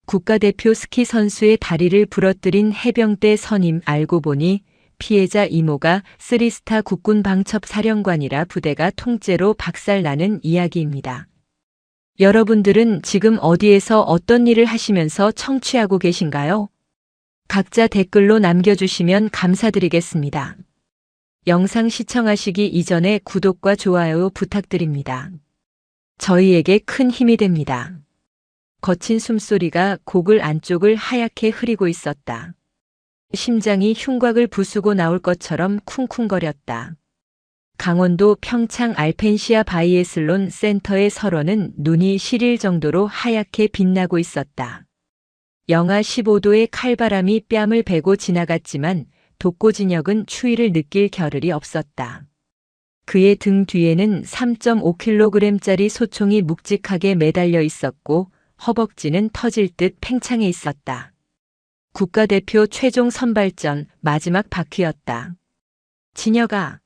국가대표 스키 선수의 다리를 부러뜨린 해병대 선임. 알고 보니 피해자 이모가 3스타 국군 방첩 사령관이라 부대가 통째로 박살나는 이야기입니다. 여러분들은 지금 어디에서 어떤 일을 하시면서 청취하고 계신가요? 각자 댓글로 남겨주시면 감사드리겠습니다. 영상 시청하시기 이전에 구독과 좋아요 부탁드립니다. 저희에게 큰 힘이 됩니다. 거친 숨소리가 고글 안쪽을 하얗게 흐리고 있었다. 심장이 흉곽을 부수고 나올 것처럼 쿵쿵거렸다. 강원도 평창 알펜시아 바이애슬론 센터의 설원은 눈이 시릴 정도로 하얗게 빛나고 있었다. 영하 15도의 칼바람이 뺨을 베고 지나갔지만 독고진혁은 추위를 느낄 겨를이 없었다. 그의 등 뒤에는 3.5kg짜리 소총이 묵직하게 매달려 있었고 허벅지는 터질 듯 팽창해 있었다. 국가대표 최종 선발전 마지막 바퀴였다. 진혁아,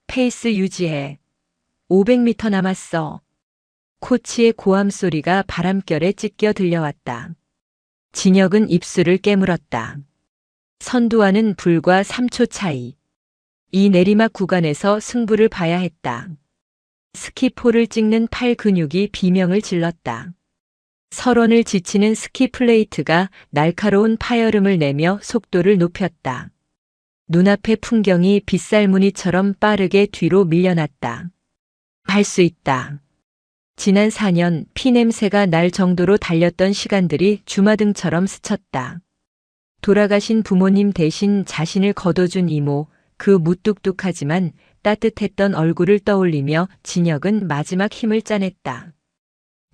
페이스 유지해. 500m 남았어. 코치의 고함 소리가 바람결에 찢겨 들려왔다. 진혁은 입술을 깨물었다. 선두와는 불과 3초 차이. 이 내리막 구간에서 승부를 봐야 했다. 스키포를 찍는 팔 근육이 비명을 질렀다. 설원을 지치는 스키 플레이트가 날카로운 파열음을 내며 속도를 높였다. 눈앞의 풍경이 빗살무늬처럼 빠르게 뒤로 밀려났다. 할 수 있다. 지난 4년 피냄새가 날 정도로 달렸던 시간들이 주마등처럼 스쳤다. 돌아가신 부모님 대신 자신을 거둬준 이모, 그 무뚝뚝하지만 따뜻했던 얼굴을 떠올리며 진혁은 마지막 힘을 짜냈다.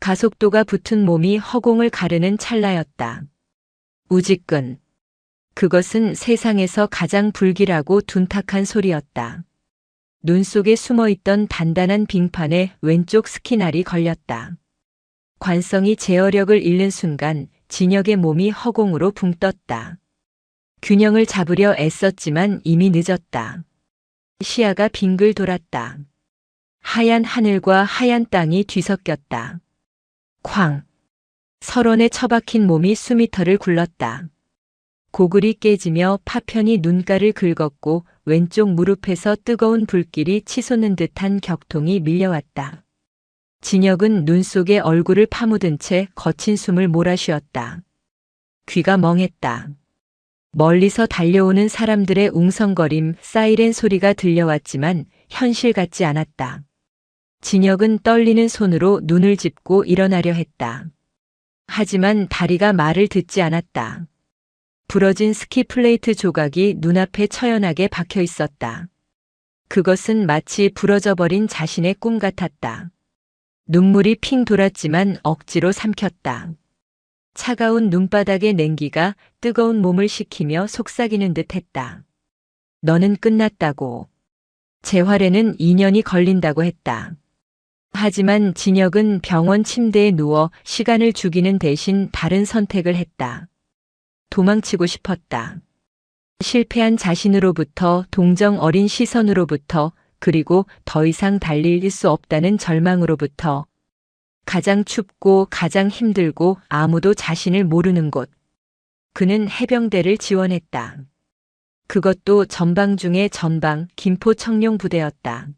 가속도가 붙은 몸이 허공을 가르는 찰나였다. 우직근. 그것은 세상에서 가장 불길하고 둔탁한 소리였다. 눈 속에 숨어있던 단단한 빙판에 왼쪽 스키날이 걸렸다. 관성이 제어력을 잃는 순간 진혁의 몸이 허공으로 붕 떴다. 균형을 잡으려 애썼지만 이미 늦었다. 시야가 빙글 돌았다. 하얀 하늘과 하얀 땅이 뒤섞였다. 쾅! 설원에 처박힌 몸이 수미터를 굴렀다. 고글이 깨지며 파편이 눈가를 긁었고 왼쪽 무릎에서 뜨거운 불길이 치솟는 듯한 격통이 밀려왔다. 진혁은 눈 속에 얼굴을 파묻은 채 거친 숨을 몰아쉬었다. 귀가 멍했다. 멀리서 달려오는 사람들의 웅성거림, 사이렌 소리가 들려왔지만 현실 같지 않았다. 진혁은 떨리는 손으로 눈을 짚고 일어나려 했다. 하지만 다리가 말을 듣지 않았다. 부러진 스키 플레이트 조각이 눈앞에 처연하게 박혀 있었다. 그것은 마치 부러져 버린 자신의 꿈 같았다. 눈물이 핑 돌았지만 억지로 삼켰다. 차가운 눈바닥의 냉기가 뜨거운 몸을 식히며 속삭이는 듯 했다. 너는 끝났다고. 재활에는 2년이 걸린다고 했다. 하지만 진혁은 병원 침대에 누워 시간을 죽이는 대신 다른 선택을 했다. 도망치고 싶었다. 실패한 자신으로부터, 동정 어린 시선으로부터, 그리고 더 이상 달릴 수 없다는 절망으로부터. 가장 춥고 가장 힘들고 아무도 자신을 모르는 곳. 그는 해병대를 지원했다. 그것도 전방 중의 전방, 김포 청룡 부대였다.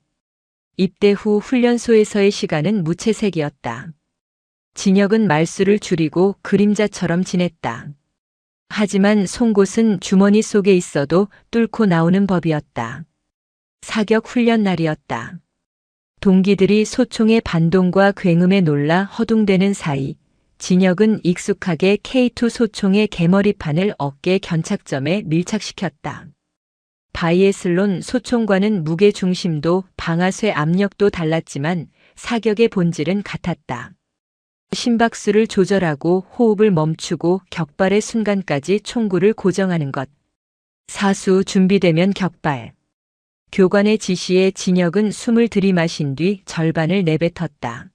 입대 후 훈련소에서의 시간은 무채색이었다. 진혁은 말수를 줄이고 그림자처럼 지냈다. 하지만 송곳은 주머니 속에 있어도 뚫고 나오는 법이었다. 사격 훈련 날이었다. 동기들이 소총의 반동과 굉음에 놀라 허둥대는 사이 진혁은 익숙하게 K2 소총의 개머리판을 어깨 견착점에 밀착시켰다. 바이애슬론 소총과는 무게 중심도 방아쇠 압력도 달랐지만 사격의 본질은 같았다. 심박수를 조절하고 호흡을 멈추고 격발의 순간까지 총구를 고정하는 것. 사수 준비되면 격발. 교관의 지시에 진혁은 숨을 들이마신 뒤 절반을 내뱉었다.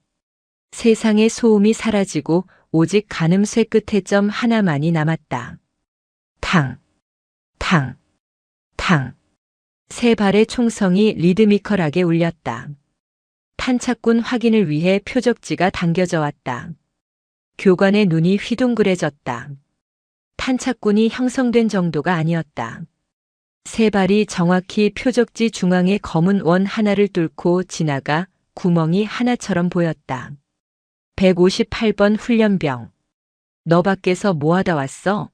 세상의 소음이 사라지고 오직 가늠쇠 끝에 점 하나만이 남았다. 탕, 탕, 탕. 세 발의 총성이 리드미컬하게 울렸다. 탄착군 확인을 위해 표적지가 당겨져 왔다. 교관의 눈이 휘둥그레졌다. 탄착군이 형성된 정도가 아니었다. 세 발이 정확히 표적지 중앙의 검은 원 하나를 뚫고 지나가 구멍이 하나처럼 보였다. 158번 훈련병. 너 밖에서 뭐 하다 왔어?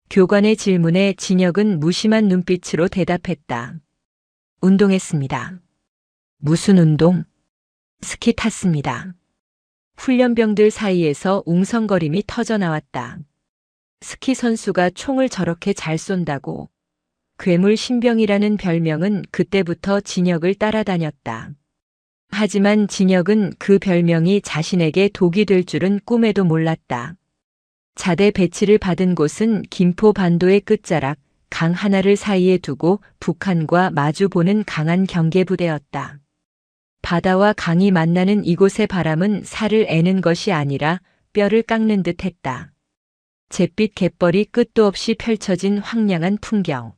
교관의 질문에 진혁은 무심한 눈빛으로 대답했다. 운동했습니다. 무슨 운동? 스키 탔습니다. 훈련병들 사이에서 웅성거림이 터져나왔다. 스키 선수가 총을 저렇게 잘 쏜다고. 괴물 신병이라는 별명은 그때부터 진혁을 따라다녔다. 하지만 진혁은 그 별명이 자신에게 독이 될 줄은 꿈에도 몰랐다. 자대 배치를 받은 곳은 김포 반도의 끝자락, 강 하나를 사이에 두고 북한과 마주보는 강한 경계부대였다. 바다와 강이 만나는 이곳의 바람은 살을 애는 것이 아니라 뼈를 깎는 듯 했다. 잿빛 갯벌이 끝도 없이 펼쳐진 황량한 풍경.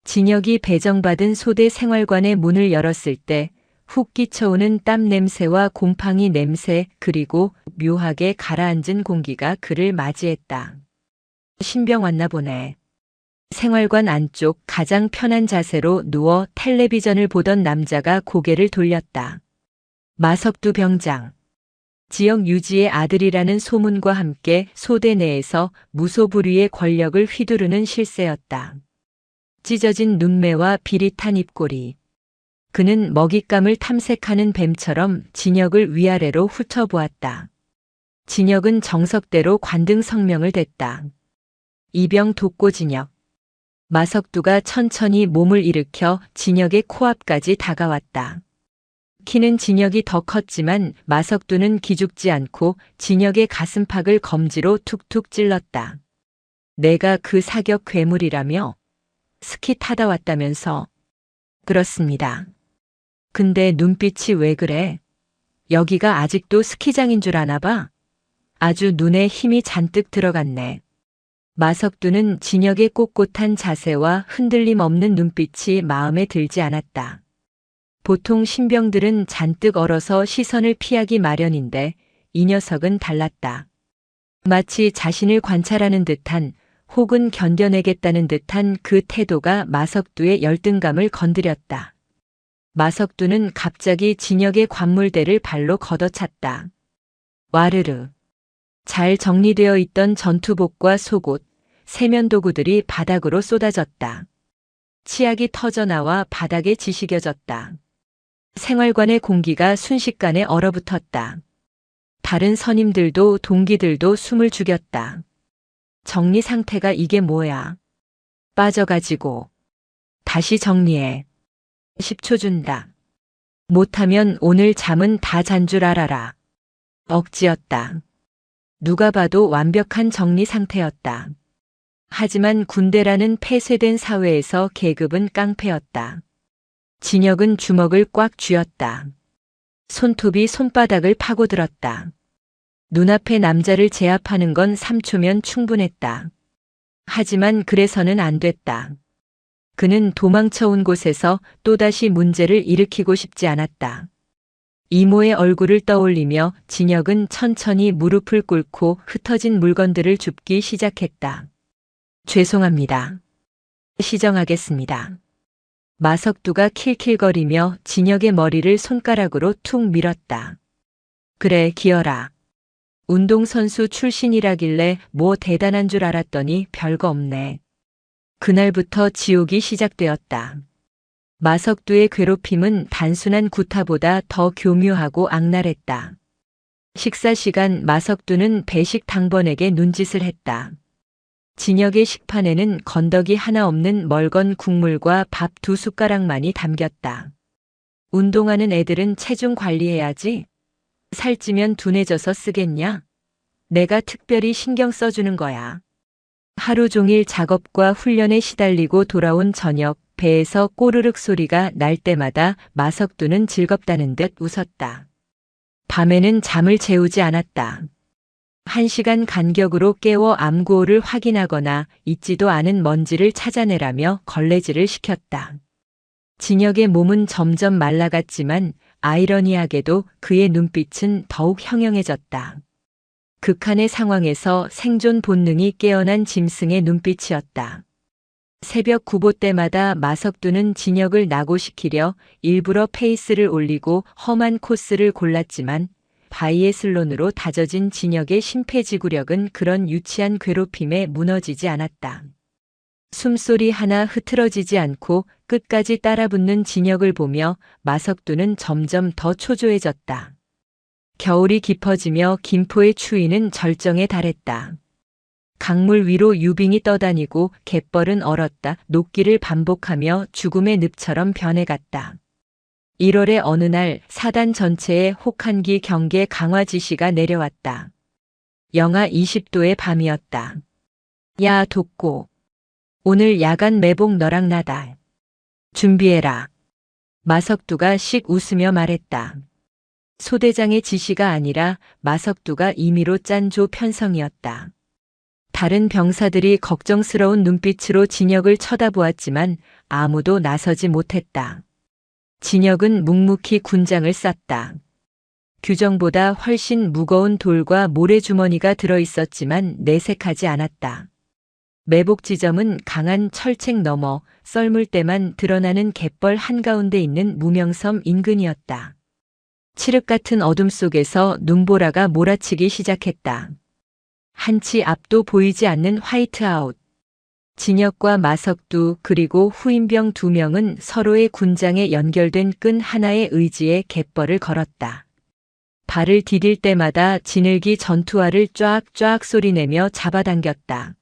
진혁이 배정받은 소대 생활관의 문을 열었을 때 훅 끼쳐오는 땀 냄새와 곰팡이 냄새 그리고 묘하게 가라앉은 공기가 그를 맞이했다. 신병 왔나 보네. 생활관 안쪽 가장 편한 자세로 누워 텔레비전을 보던 남자가 고개를 돌렸다. 마석두 병장. 지역 유지의 아들이라는 소문과 함께 소대 내에서 무소불위의 권력을 휘두르는 실세였다. 찢어진 눈매와 비릿한 입꼬리. 그는 먹잇감을 탐색하는 뱀처럼 진혁을 위아래로 훑어보았다. 진혁은 정석대로 관등 성명을 댔다. 이병 독고 진혁. 마석두가 천천히 몸을 일으켜 진혁의 코앞까지 다가왔다. 키는 진혁이 더 컸지만 마석두는 기죽지 않고 진혁의 가슴팍을 검지로 툭툭 찔렀다. 내가 그 사격 괴물이라며? 스키 타다 왔다면서? 그렇습니다. 근데 눈빛이 왜 그래? 여기가 아직도 스키장인 줄 아나 봐? 아주 눈에 힘이 잔뜩 들어갔네. 마석두는 진혁의 꼿꼿한 자세와 흔들림 없는 눈빛이 마음에 들지 않았다. 보통 신병들은 잔뜩 얼어서 시선을 피하기 마련인데 이 녀석은 달랐다. 마치 자신을 관찰하는 듯한 혹은 견뎌내겠다는 듯한 그 태도가 마석두의 열등감을 건드렸다. 마석두는 갑자기 진혁의 관물대를 발로 걷어찼다. 와르르. 잘 정리되어 있던 전투복과 속옷, 세면도구들이 바닥으로 쏟아졌다. 치약이 터져나와 바닥에 지시겨졌다. 생활관의 공기가 순식간에 얼어붙었다. 다른 선임들도 동기들도 숨을 죽였다. 정리 상태가 이게 뭐야? 빠져가지고. 다시 정리해. 10초 준다. 못하면 오늘 잠은 다 잔 줄 알아라. 억지였다. 누가 봐도 완벽한 정리 상태였다. 하지만 군대라는 폐쇄된 사회에서 계급은 깡패였다. 진혁은 주먹을 꽉 쥐었다. 손톱이 손바닥을 파고들었다. 눈앞의 남자를 제압하는 건 3초면 충분했다. 하지만 그래서는 안 됐다. 그는 도망쳐 온 곳에서 또다시 문제를 일으키고 싶지 않았다. 이모의 얼굴을 떠올리며 진혁은 천천히 무릎을 꿇고 흩어진 물건들을 줍기 시작했다. 죄송합니다. 시정하겠습니다. 마석두가 킬킬거리며 진혁의 머리를 손가락으로 툭 밀었다. 그래, 기어라. 운동선수 출신이라길래 뭐 대단한 줄 알았더니 별거 없네. 그날부터 지옥이 시작되었다. 마석두의 괴롭힘은 단순한 구타보다 더 교묘하고 악랄했다. 식사 시간 마석두는 배식 당번에게 눈짓을 했다. 진혁의 식판에는 건더기 하나 없는 멀건 국물과 밥 2숟가락만이 담겼다. 운동하는 애들은 체중 관리해야지. 살찌면 둔해져서 쓰겠냐? 내가 특별히 신경 써주는 거야. 하루 종일 작업과 훈련에 시달리고 돌아온 저녁, 배에서 꼬르륵 소리가 날 때마다 마석두는 즐겁다는 듯 웃었다. 밤에는 잠을 재우지 않았다. 1시간 간격으로 깨워 암구호를 확인하거나 잊지도 않은 먼지를 찾아내라며 걸레질을 시켰다. 진혁의 몸은 점점 말라갔지만 아이러니하게도 그의 눈빛은 더욱 형형해졌다. 극한의 상황에서 생존 본능이 깨어난 짐승의 눈빛이었다. 새벽 구보 때마다 마석두는 진혁을 낙오시키려 일부러 페이스를 올리고 험한 코스를 골랐지만 바이애슬론으로 다져진 진혁의 심폐지구력은 그런 유치한 괴롭힘에 무너지지 않았다. 숨소리 하나 흐트러지지 않고 끝까지 따라붙는 진혁을 보며 마석두는 점점 더 초조해졌다. 겨울이 깊어지며 김포의 추위는 절정에 달했다. 강물 위로 유빙이 떠다니고 갯벌은 얼었다 녹기를 반복하며 죽음의 늪처럼 변해갔다. 1월의 어느 날 사단 전체에 혹한기 경계 강화 지시가 내려왔다. 영하 20도의 밤이었다. 야 돋고 오늘 야간 매복 너랑 나다. 준비해라. 마석두가 씩 웃으며 말했다. 소대장의 지시가 아니라 마석두가 임의로 짠 조 편성이었다. 다른 병사들이 걱정스러운 눈빛으로 진혁을 쳐다보았지만 아무도 나서지 못했다. 진혁은 묵묵히 군장을 쌌다. 규정보다 훨씬 무거운 돌과 모래주머니가 들어있었지만 내색하지 않았다. 매복 지점은 강한 철책 너머 썰물 때만 드러나는 갯벌 한가운데 있는 무명섬 인근이었다. 칠흑 같은 어둠 속에서 눈보라가 몰아치기 시작했다. 한치 앞도 보이지 않는 화이트아웃. 진혁과 마석두 그리고 후임병 2명은 서로의 군장에 연결된 끈 하나의 의지에 갯벌을 걸었다. 발을 디딜 때마다 지늘기 전투화를 쫙쫙 소리내며 잡아당겼다.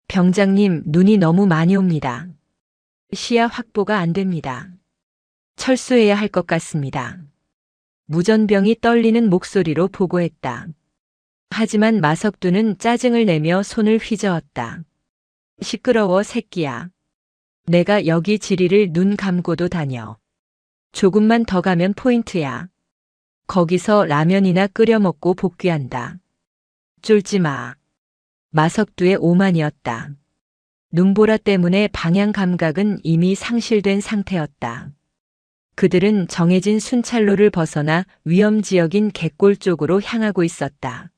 병장님, 눈이 너무 많이 옵니다. 시야 확보가 안 됩니다. 철수해야 할 것 같습니다. 무전병이 떨리는 목소리로 보고했다. 하지만 마석두는 짜증을 내며 손을 휘저었다. 시끄러워 새끼야. 내가 여기 지리를 눈 감고도 다녀. 조금만 더 가면 포인트야. 거기서 라면이나 끓여 먹고 복귀한다. 쫄지 마. 마석두의 오만이었다. 눈보라 때문에 방향 감각은 이미 상실된 상태였다. 그들은 정해진 순찰로를 벗어나 위험 지역인 갯골 쪽으로 향하고 있었다.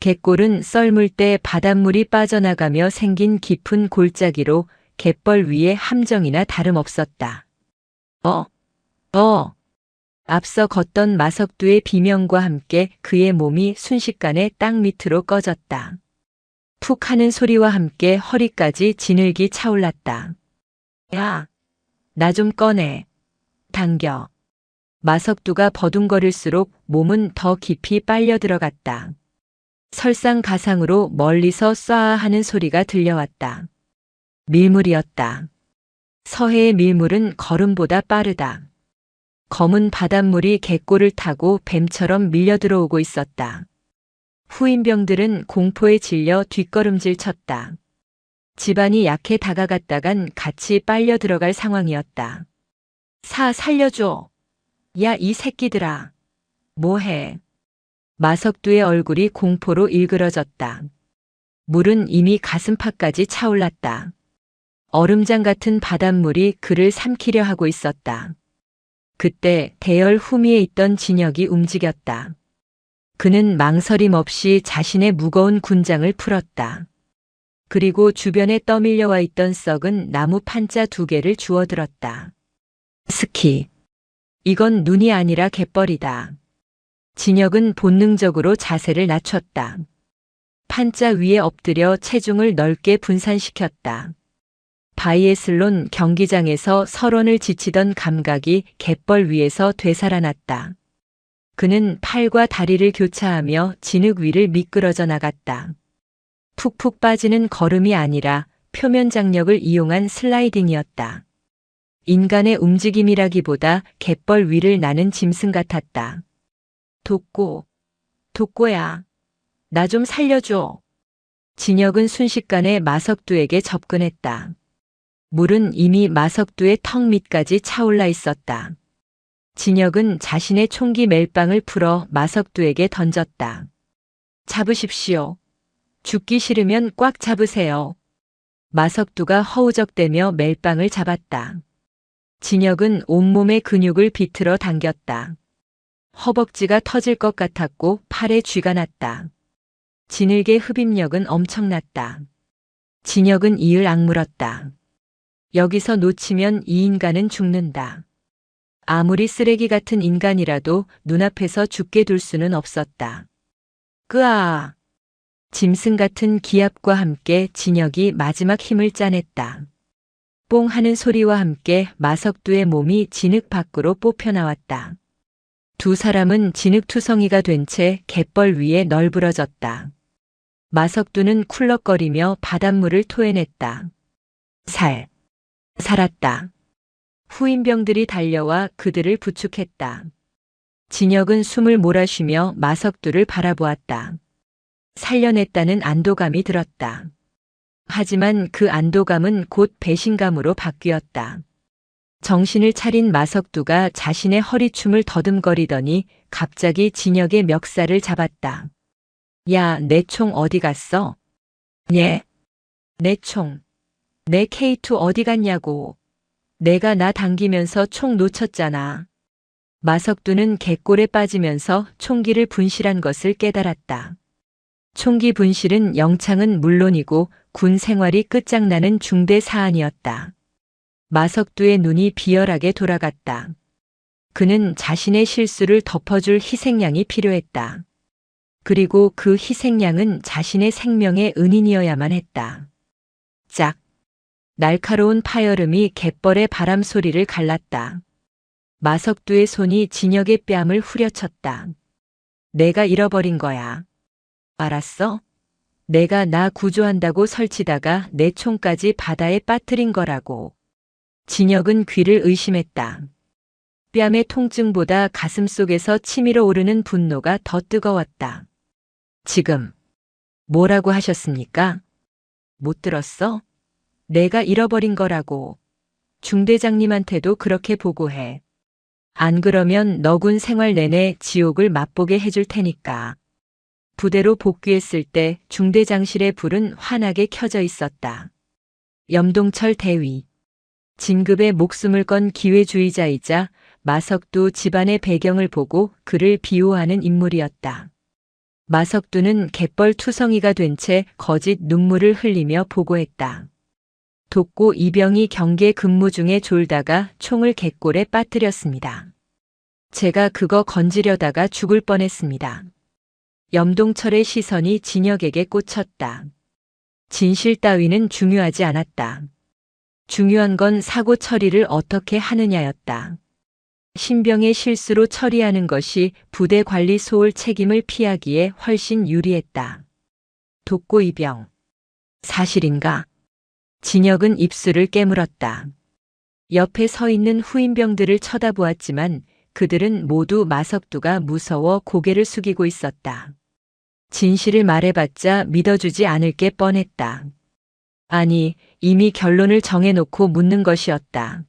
갯골은 썰물때 바닷물이 빠져나가며 생긴 깊은 골짜기로 갯벌 위에 함정이나 다름없었다. 앞서 걷던 마석두의 비명과 함께 그의 몸이 순식간에 땅 밑으로 꺼졌다. 푹 하는 소리와 함께 허리까지 지늘기 차올랐다. 야, 나 좀 꺼내. 당겨. 마석두가 버둥거릴수록 몸은 더 깊이 빨려 들어갔다. 설상가상으로 멀리서 쏴아 하는 소리가 들려왔다. 밀물이었다. 서해의 밀물은 걸음보다 빠르다. 검은 바닷물이 갯골을 타고 뱀처럼 밀려 들어오고 있었다. 후임병들은 공포에 질려 뒷걸음질 쳤다. 집안이 약해 다가갔다간 같이 빨려 들어갈 상황이었다. 살려줘. 야, 이 새끼들아. 뭐해? 마석두의 얼굴이 공포로 일그러졌다. 물은 이미 가슴팍까지 차올랐다. 얼음장 같은 바닷물이 그를 삼키려 하고 있었다. 그때 대열 후미에 있던 진혁이 움직였다. 그는 망설임 없이 자신의 무거운 군장을 풀었다. 그리고 주변에 떠밀려와 있던 썩은 나무 판자 2개를 주워들었다. 스키. 이건 눈이 아니라 갯벌이다. 진혁은 본능적으로 자세를 낮췄다. 판자 위에 엎드려 체중을 넓게 분산시켰다. 바이애슬론 경기장에서 설원을 지치던 감각이 갯벌 위에서 되살아났다. 그는 팔과 다리를 교차하며 진흙 위를 미끄러져 나갔다. 푹푹 빠지는 걸음이 아니라 표면 장력을 이용한 슬라이딩이었다. 인간의 움직임이라기보다 갯벌 위를 나는 짐승 같았다. 독고야. 나 좀 살려줘. 진혁은 순식간에 마석두에게 접근했다. 물은 이미 마석두의 턱 밑까지 차올라 있었다. 진혁은 자신의 총기 멜빵을 풀어 마석두에게 던졌다. 잡으십시오. 죽기 싫으면 꽉 잡으세요. 마석두가 허우적대며 멜빵을 잡았다. 진혁은 온몸의 근육을 비틀어 당겼다. 허벅지가 터질 것 같았고 팔에 쥐가 났다. 진흙의 흡입력은 엄청났다. 진혁은 이을 악물었다. 여기서 놓치면 이 인간은 죽는다. 아무리 쓰레기 같은 인간이라도 눈앞에서 죽게 둘 수는 없었다. 끄아! 짐승 같은 기압과 함께 진혁이 마지막 힘을 짜냈다. 뽕 하는 소리와 함께 마석두의 몸이 진흙 밖으로 뽑혀 나왔다. 두 사람은 진흙투성이가 된 채 갯벌 위에 널브러졌다. 마석두는 쿨럭거리며 바닷물을 토해냈다. 살았다. 후임병들이 달려와 그들을 부축했다. 진혁은 숨을 몰아쉬며 마석두를 바라보았다. 살려냈다는 안도감이 들었다. 하지만 그 안도감은 곧 배신감으로 바뀌었다. 정신을 차린 마석두가 자신의 허리춤을 더듬거리더니 갑자기 진혁의 멱살을 잡았다. 야, 내 총 어디 갔어? 예? 내 총. 내 K2 어디 갔냐고. 내가 나 당기면서 총 놓쳤잖아. 마석두는 갯골에 빠지면서 총기를 분실한 것을 깨달았다. 총기 분실은 영창은 물론이고 군 생활이 끝장나는 중대 사안이었다. 마석두의 눈이 비열하게 돌아갔다. 그는 자신의 실수를 덮어줄 희생양이 필요했다. 그리고 그 희생양은 자신의 생명의 은인이어야만 했다. 짝! 날카로운 파열음이 갯벌의 바람 소리를 갈랐다. 마석두의 손이 진혁의 뺨을 후려쳤다. 내가 잃어버린 거야. 알았어? 내가 나 구조한다고 설치다가 내 총까지 바다에 빠뜨린 거라고. 진혁은 귀를 의심했다. 뺨의 통증보다 가슴속에서 치밀어 오르는 분노가 더 뜨거웠다. 지금 뭐라고 하셨습니까? 못 들었어? 내가 잃어버린 거라고. 중대장님한테도 그렇게 보고해. 안 그러면 너군 생활 내내 지옥을 맛보게 해줄 테니까. 부대로 복귀했을 때 중대장실의 불은 환하게 켜져 있었다. 염동철 대위. 진급에 목숨을 건 기회주의자이자 마석두 집안의 배경을 보고 그를 비호하는 인물이었다. 마석두는 갯벌 투성이가 된 채 거짓 눈물을 흘리며 보고했다. 독고 이병이 경계 근무 중에 졸다가 총을 갯골에 빠뜨렸습니다. 제가 그거 건지려다가 죽을 뻔했습니다. 염동철의 시선이 진혁에게 꽂혔다. 진실 따위는 중요하지 않았다. 중요한 건 사고 처리를 어떻게 하느냐였다. 신병의 실수로 처리하는 것이 부대 관리 소홀 책임을 피하기에 훨씬 유리했다. 독고 이병. 사실인가? 진혁은 입술을 깨물었다. 옆에 서 있는 후임병들을 쳐다보았지만 그들은 모두 마석두가 무서워 고개를 숙이고 있었다. 진실을 말해봤자 믿어주지 않을 게 뻔했다. 아니, 이미 결론을 정해놓고 묻는 것이었다.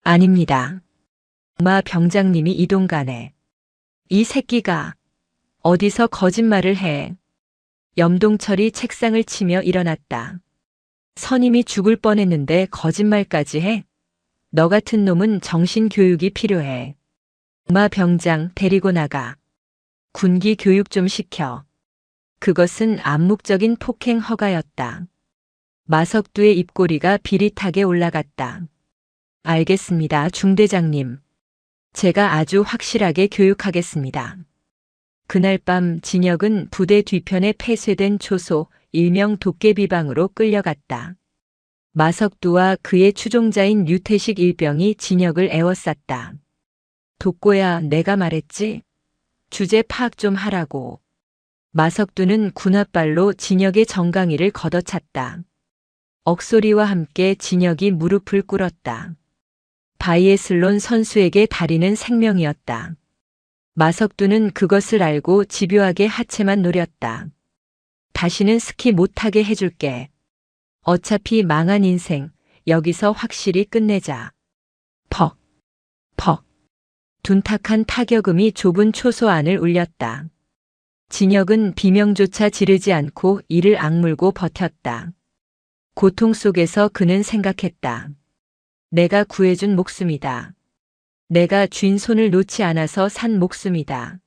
아닙니다. 마 병장님이 이동간에. 이 새끼가 어디서 거짓말을 해. 염동철이 책상을 치며 일어났다. 선임이 죽을 뻔했는데 거짓말까지 해? 너 같은 놈은 정신교육이 필요해. 마 병장 데리고 나가. 군기 교육 좀 시켜. 그것은 암묵적인 폭행 허가였다. 마석두의 입꼬리가 비릿하게 올라갔다. 알겠습니다, 중대장님. 제가 아주 확실하게 교육하겠습니다. 그날 밤 진혁은 부대 뒤편에 폐쇄된 초소, 일명 도깨비방으로 끌려갔다. 마석두와 그의 추종자인 유태식 일병이 진혁을 애워쌌다. 독고야, 내가 말했지? 주제 파악 좀 하라고. 마석두는 군홧발로 진혁의 정강이를 걷어찼다. 억소리와 함께 진혁이 무릎을 꿇었다. 바이애슬론 선수에게 다리는 생명이었다. 마석두는 그것을 알고 집요하게 하체만 노렸다. 다시는 스키 못하게 해줄게. 어차피 망한 인생, 여기서 확실히 끝내자. 퍽, 퍽. 둔탁한 타격음이 좁은 초소 안을 울렸다. 진혁은 비명조차 지르지 않고 이를 악물고 버텼다. 고통 속에서 그는 생각했다. 내가 구해준 목숨이다. 내가 쥔 손을 놓지 않아서 산 목숨이다.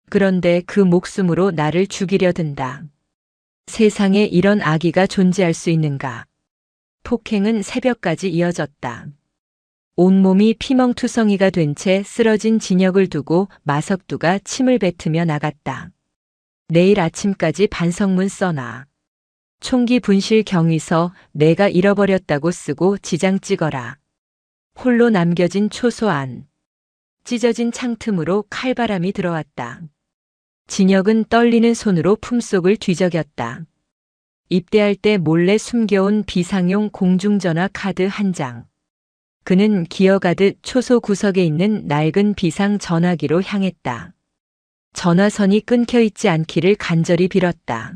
그런데 그 목숨으로 나를 죽이려 든다. 세상에 이런 아기가 존재할 수 있는가. 폭행은 새벽까지 이어졌다. 온몸이 피멍투성이가 된 채 쓰러진 진혁을 두고 마석두가 침을 뱉으며 나갔다. 내일 아침까지 반성문 써놔. 총기 분실 경위서 내가 잃어버렸다고 쓰고 지장 찍어라. 홀로 남겨진 초소 안. 찢어진 창틈으로 칼바람이 들어왔다. 진혁은 떨리는 손으로 품속을 뒤적였다. 입대할 때 몰래 숨겨온 비상용 공중전화 카드 한 장. 그는 기어가듯 초소 구석에 있는 낡은 비상 전화기로 향했다. 전화선이 끊겨 있지 않기를 간절히 빌었다.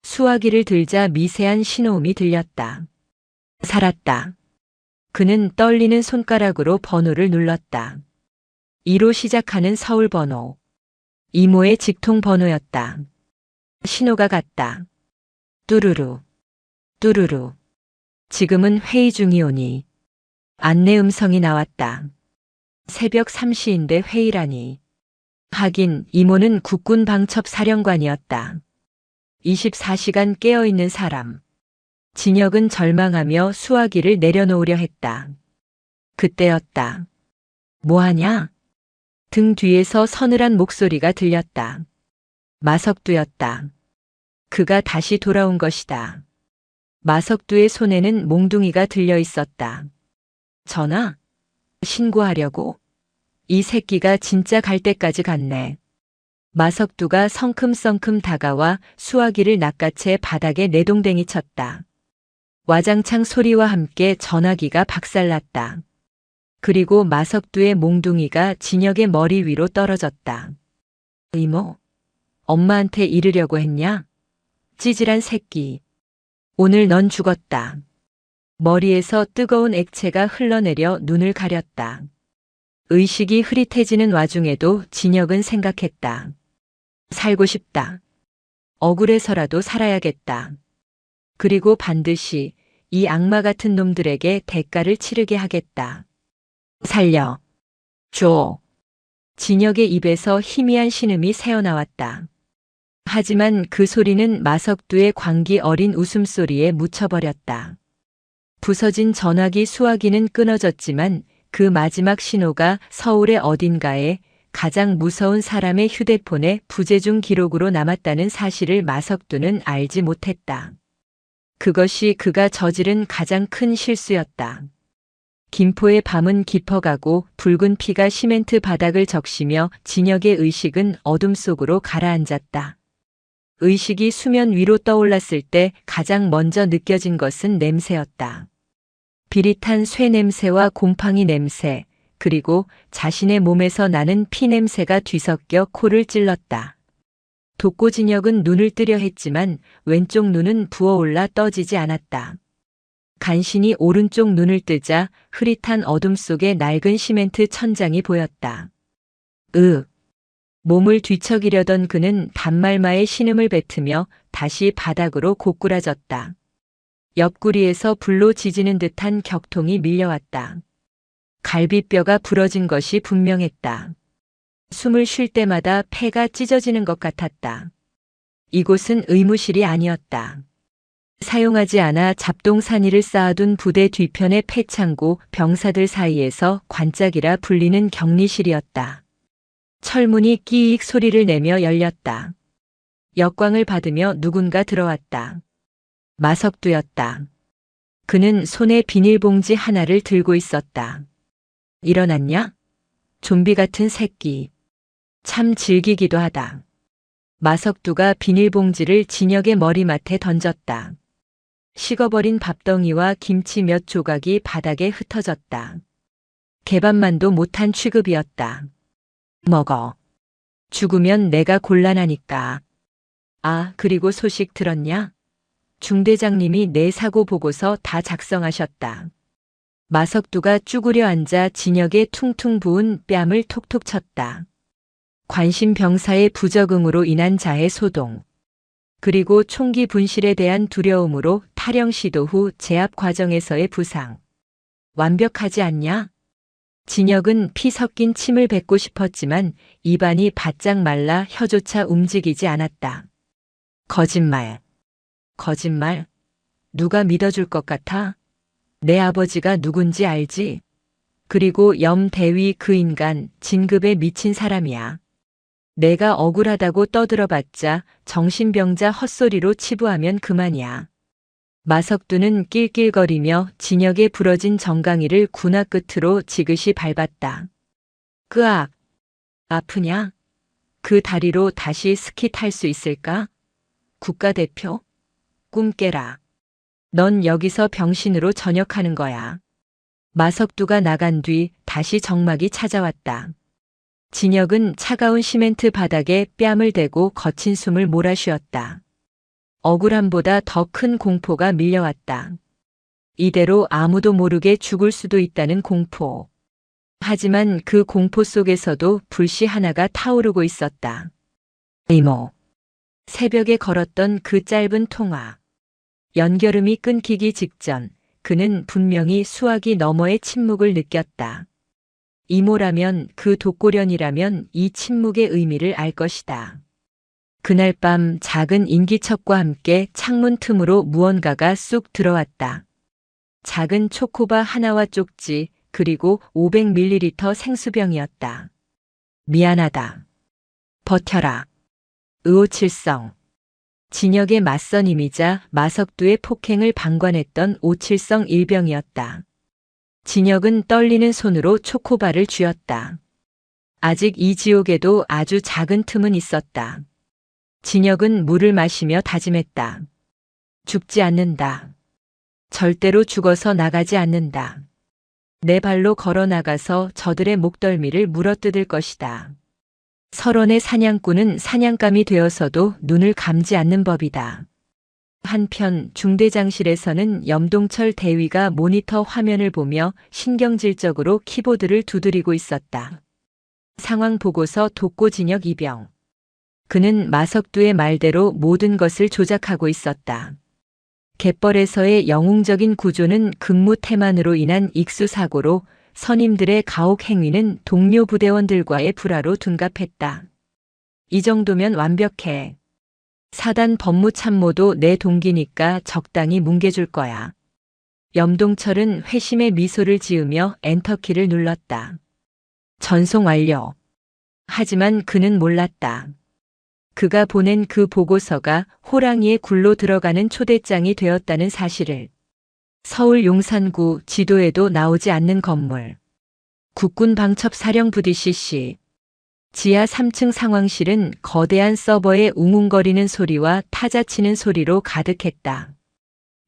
수화기를 들자 미세한 신호음이 들렸다. 살았다. 그는 떨리는 손가락으로 번호를 눌렀다. 2로 시작하는 서울 번호. 이모의 직통 번호였다. 신호가 갔다. 뚜루루. 뚜루루. 지금은 회의 중이오니. 안내 음성이 나왔다. 새벽 3시인데 회의라니. 하긴 이모는 국군 방첩 사령관이었다. 24시간 깨어있는 사람. 진혁은 절망하며 수화기를 내려놓으려 했다. 그때였다. 뭐하냐? 등 뒤에서 서늘한 목소리가 들렸다. 마석두였다. 그가 다시 돌아온 것이다. 마석두의 손에는 몽둥이가 들려 있었다. 전화? 신고하려고? 이 새끼가 진짜 갈 때까지 갔네. 마석두가 성큼성큼 다가와 수화기를 낚아채 바닥에 내동댕이 쳤다. 와장창 소리와 함께 전화기가 박살났다. 그리고 마석두의 몽둥이가 진혁의 머리 위로 떨어졌다. 이모, 엄마한테 이르려고 했냐? 찌질한 새끼. 오늘 넌 죽었다. 머리에서 뜨거운 액체가 흘러내려 눈을 가렸다. 의식이 흐릿해지는 와중에도 진혁은 생각했다. 살고 싶다. 억울해서라도 살아야겠다. 그리고 반드시 이 악마 같은 놈들에게 대가를 치르게 하겠다. 살려. 줘. 진혁의 입에서 희미한 신음이 새어나왔다. 하지만 그 소리는 마석두의 광기 어린 웃음소리에 묻혀버렸다. 부서진 전화기 수화기는 끊어졌지만 그 마지막 신호가 서울의 어딘가에 가장 무서운 사람의 휴대폰에 부재중 기록으로 남았다는 사실을 마석두는 알지 못했다. 그것이 그가 저지른 가장 큰 실수였다. 김포의 밤은 깊어가고 붉은 피가 시멘트 바닥을 적시며 진혁의 의식은 어둠 속으로 가라앉았다. 의식이 수면 위로 떠올랐을 때 가장 먼저 느껴진 것은 냄새였다. 비릿한 쇠 냄새와 곰팡이 냄새, 그리고 자신의 몸에서 나는 피 냄새가 뒤섞여 코를 찔렀다. 독고 진혁은 눈을 뜨려 했지만 왼쪽 눈은 부어올라 떠지지 않았다. 간신히 오른쪽 눈을 뜨자 흐릿한 어둠 속에 낡은 시멘트 천장이 보였다. 몸을 뒤척이려던 그는 단말마의 신음을 뱉으며 다시 바닥으로 고꾸라졌다. 옆구리에서 불로 지지는 듯한 격통이 밀려왔다. 갈비뼈가 부러진 것이 분명했다. 숨을 쉴 때마다 폐가 찢어지는 것 같았다. 이곳은 의무실이 아니었다. 사용하지 않아 잡동사니를 쌓아둔 부대 뒤편의 폐창고 병사들 사이에서 관짝이라 불리는 격리실이었다. 철문이 끼익 소리를 내며 열렸다. 역광을 받으며 누군가 들어왔다. 마석두였다. 그는 손에 비닐봉지 하나를 들고 있었다. 일어났냐? 좀비 같은 새끼. 참 질기기도 하다. 마석두가 비닐봉지를 진혁의 머리맡에 던졌다. 식어버린 밥덩이와 김치 몇 조각이 바닥에 흩어졌다. 개밥만도 못한 취급이었다. 먹어. 죽으면 내가 곤란하니까. 아, 그리고 소식 들었냐? 중대장님이 내 사고 보고서 다 작성하셨다. 마석두가 쭈그려 앉아 진혁의 퉁퉁 부은 뺨을 톡톡 쳤다. 관심 병사의 부적응으로 인한 자해 소동. 그리고 총기 분실에 대한 두려움으로 탈영 시도 후 제압 과정에서의 부상. 완벽하지 않냐? 진혁은 피 섞인 침을 뱉고 싶었지만 입안이 바짝 말라 혀조차 움직이지 않았다. 거짓말. 거짓말? 누가 믿어줄 것 같아? 내 아버지가 누군지 알지? 그리고 염대위 그 인간 진급에 미친 사람이야. 내가 억울하다고 떠들어봤자 정신병자 헛소리로 치부하면 그만이야. 마석두는 낄낄거리며 진혁의 부러진 정강이를 군화 끝으로 지그시 밟았다. 끄악! 아프냐? 그 다리로 다시 스키 탈 수 있을까? 국가대표? 꿈 깨라. 넌 여기서 병신으로 전역하는 거야. 마석두가 나간 뒤 다시 정막이 찾아왔다. 진혁은 차가운 시멘트 바닥에 뺨을 대고 거친 숨을 몰아쉬었다. 억울함보다 더 큰 공포가 밀려왔다. 이대로 아무도 모르게 죽을 수도 있다는 공포. 하지만 그 공포 속에서도 불씨 하나가 타오르고 있었다. 이모. 새벽에 걸었던 그 짧은 통화. 연결음이 끊기기 직전 그는 분명히 수화기 너머의 침묵을 느꼈다. 이모라면 그 독고련이라면 이 침묵의 의미를 알 것이다. 그날 밤 작은 인기척과 함께 창문 틈으로 무언가가 쑥 들어왔다. 작은 초코바 하나와 쪽지 그리고 500ml 생수병이었다. 미안하다. 버텨라. 의오칠성. 진혁의 맞선임이자 마석두의 폭행을 방관했던 오칠성 일병이었다. 진혁은 떨리는 손으로 초코바를 쥐었다. 아직 이 지옥에도 아주 작은 틈은 있었다. 진혁은 물을 마시며 다짐했다. 죽지 않는다. 절대로 죽어서 나가지 않는다. 내 발로 걸어 나가서 저들의 목덜미를 물어뜯을 것이다. 설원의 사냥꾼은 사냥감이 되어서도 눈을 감지 않는 법이다. 한편 중대장실에서는 염동철 대위가 모니터 화면을 보며 신경질적으로 키보드를 두드리고 있었다. 상황 보고서 독고 진혁 이병. 그는 마석두의 말대로 모든 것을 조작하고 있었다. 갯벌에서의 영웅적인 구조는 근무 태만으로 인한 익수사고로 선임들의 가혹 행위는 동료 부대원들과의 불화로 둔갑했다. 이 정도면 완벽해. 사단 법무참모도 내 동기니까 적당히 뭉개줄 거야. 염동철은 회심의 미소를 지으며 엔터키를 눌렀다. 전송 완료. 하지만 그는 몰랐다. 그가 보낸 그 보고서가 호랑이의 굴로 들어가는 초대장이 되었다는 사실을. 서울 용산구 지도에도 나오지 않는 건물. 국군방첩사령부 DCC. 지하 3층 상황실은 거대한 서버의 웅웅거리는 소리와 타자치는 소리로 가득했다.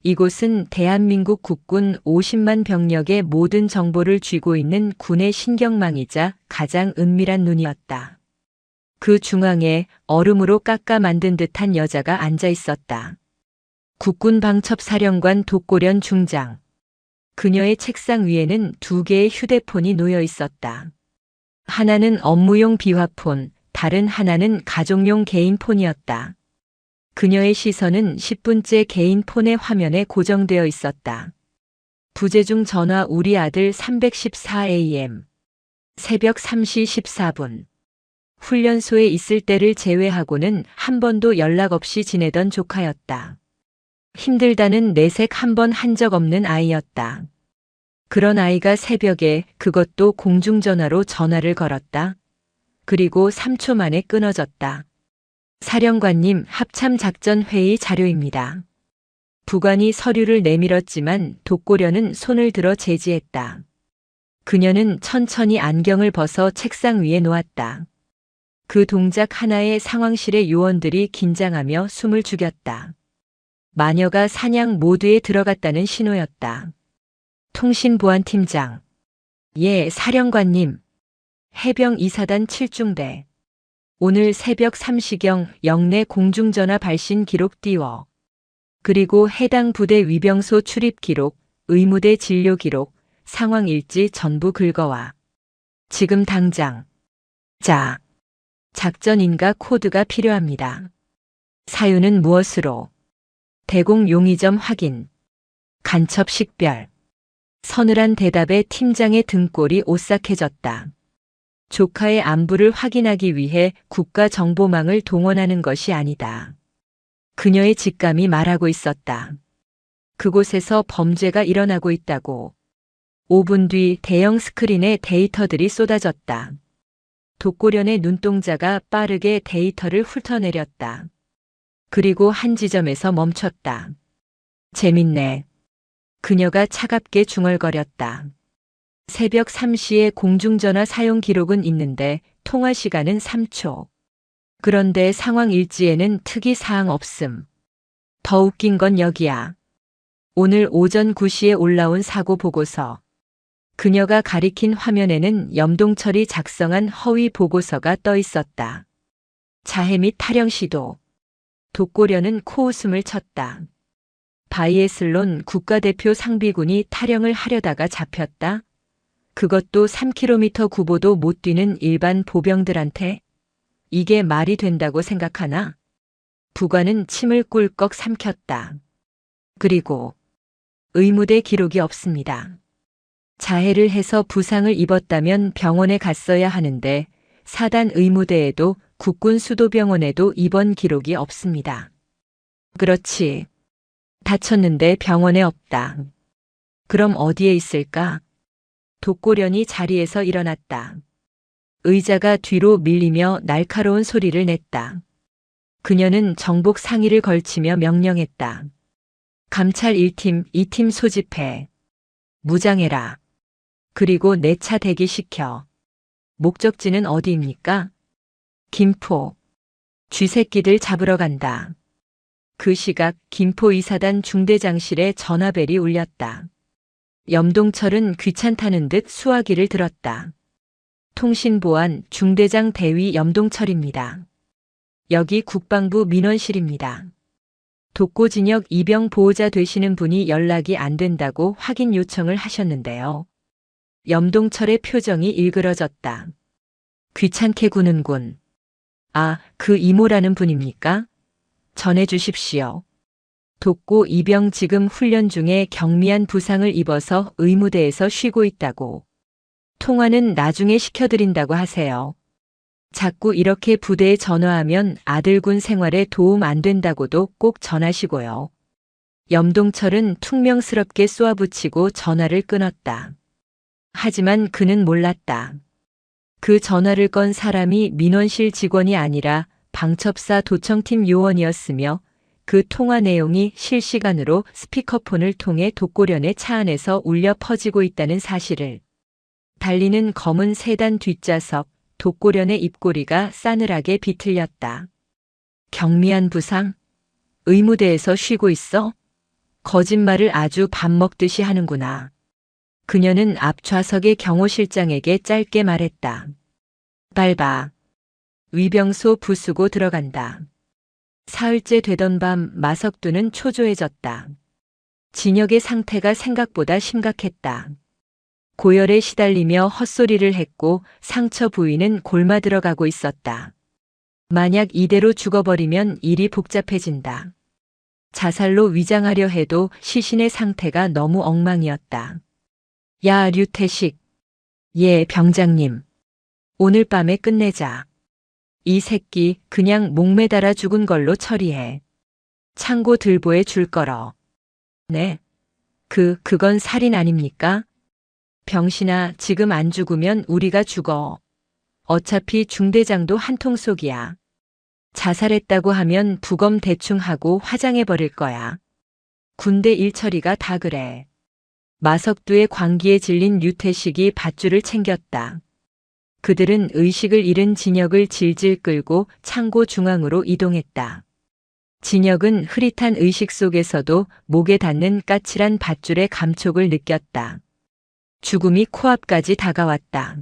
이곳은 대한민국 국군 50만 병력의 모든 정보를 쥐고 있는 군의 신경망이자 가장 은밀한 눈이었다. 그 중앙에 얼음으로 깎아 만든 듯한 여자가 앉아 있었다. 국군방첩사령관 독고련 중장. 그녀의 책상 위에는 2개의 휴대폰이 놓여 있었다. 하나는 업무용 비화폰, 다른 하나는 가족용 개인 폰이었다. 그녀의 시선은 10분째 개인 폰의 화면에 고정되어 있었다. 부재중 전화 우리 아들 314am. 새벽 3시 14분. 훈련소에 있을 때를 제외하고는 한 번도 연락 없이 지내던 조카였다. 힘들다는 내색 한 번 한 적 없는 아이였다. 그런 아이가 새벽에 그것도 공중전화로 전화를 걸었다. 그리고 3초 만에 끊어졌다. 사령관님, 합참작전회의 자료입니다. 부관이 서류를 내밀었지만 독고련은 손을 들어 제지했다. 그녀는 천천히 안경을 벗어 책상 위에 놓았다. 그 동작 하나에 상황실의 요원들이 긴장하며 숨을 죽였다. 마녀가 사냥 모드에 들어갔다는 신호였다. 통신보안팀장. 예, 사령관님. 해병 2사단 7중대. 오늘 새벽 3시경 영내 공중전화 발신 기록 띄워. 그리고 해당 부대 위병소 출입 기록, 의무대 진료 기록, 상황 일지 전부 긁어와. 지금 당장. 자. 작전인가 코드가 필요합니다. 사유는 무엇으로? 대공 용의점 확인. 간첩 식별. 서늘한 대답에 팀장의 등골이 오싹해졌다. 조카의 안부를 확인하기 위해 국가정보망을 동원하는 것이 아니다. 그녀의 직감이 말하고 있었다. 그곳에서 범죄가 일어나고 있다고. 5분 뒤 대형 스크린에 데이터들이 쏟아졌다. 독고련의 눈동자가 빠르게 데이터를 훑어내렸다. 그리고 한 지점에서 멈췄다. 재밌네. 그녀가 차갑게 중얼거렸다. 새벽 3시에 공중전화 사용 기록은 있는데 통화 시간은 3초. 그런데 상황 일지에는 특이 사항 없음. 더 웃긴 건 여기야. 오늘 오전 9시에 올라온 사고 보고서. 그녀가 가리킨 화면에는 염동철이 작성한 허위 보고서가 떠 있었다. 자해 및 탈영 시도. 독고련은 코웃음을 쳤다. 바이애슬론 국가대표 상비군이 탈영을 하려다가 잡혔다. 그것도 3km 구보도 못 뛰는 일반 보병들한테. 이게 말이 된다고 생각하나? 부관은 침을 꿀꺽 삼켰다. 그리고 의무대 기록이 없습니다. 자해를 해서 부상을 입었다면 병원에 갔어야 하는데 사단 의무대에도 국군 수도병원에도 입원 기록이 없습니다. 그렇지. 다쳤는데 병원에 없다. 그럼 어디에 있을까? 독고련이 자리에서 일어났다. 의자가 뒤로 밀리며 날카로운 소리를 냈다. 그녀는 정복 상의를 걸치며 명령했다. 감찰 1팀, 2팀 소집해. 무장해라. 그리고 내 차 대기시켜. 목적지는 어디입니까? 김포. 쥐새끼들 잡으러 간다. 그 시각 김포 이사단 중대장실에 전화벨이 울렸다. 염동철은 귀찮다는 듯 수화기를 들었다. 통신보안 중대장 대위 염동철입니다. 여기 국방부 민원실입니다. 독고진역 이병 보호자 되시는 분이 연락이 안 된다고 확인 요청을 하셨는데요. 염동철의 표정이 일그러졌다. 귀찮게 구는군. 아, 그 이모라는 분입니까? 전해 주십시오. 독고 이병 지금 훈련 중에 경미한 부상을 입어서 의무대에서 쉬고 있다고. 통화는 나중에 시켜드린다고 하세요. 자꾸 이렇게 부대에 전화하면 아들군 생활에 도움 안 된다고도 꼭 전하시고요. 염동철은 퉁명스럽게 쏘아붙이고 전화를 끊었다. 하지만 그는 몰랐다. 그 전화를 건 사람이 민원실 직원이 아니라 방첩사 도청팀 요원이었으며 그 통화 내용이 실시간으로 스피커폰을 통해 독고련의 차 안에서 울려 퍼지고 있다는 사실을. 달리는 검은 세단 뒷좌석, 독고련의 입꼬리가 싸늘하게 비틀렸다. 경미한 부상? 의무대에서 쉬고 있어? 거짓말을 아주 밥 먹듯이 하는구나. 그녀는 앞좌석의 경호실장에게 짧게 말했다. 밟아. 위병소 부수고 들어간다. 사흘째 되던 밤 마석두는 초조해졌다. 진혁의 상태가 생각보다 심각했다. 고열에 시달리며 헛소리를 했고 상처 부위는 골마 들어가고 있었다. 만약 이대로 죽어버리면 일이 복잡해진다. 자살로 위장하려 해도 시신의 상태가 너무 엉망이었다. 야, 류태식. 예, 병장님. 오늘 밤에 끝내자. 이 새끼 그냥 목매달아 죽은 걸로 처리해. 창고 들보에 줄 걸어. 네. 그건 살인 아닙니까? 병신아, 지금 안 죽으면 우리가 죽어. 어차피 중대장도 한통속이야. 자살했다고 하면 부검 대충 하고 화장해버릴 거야. 군대 일처리가 다 그래. 마석두의 광기에 질린 류태식이 밧줄을 챙겼다. 그들은 의식을 잃은 진혁을 질질 끌고 창고 중앙으로 이동했다. 진혁은 흐릿한 의식 속에서도 목에 닿는 까칠한 밧줄의 감촉을 느꼈다. 죽음이 코앞까지 다가왔다.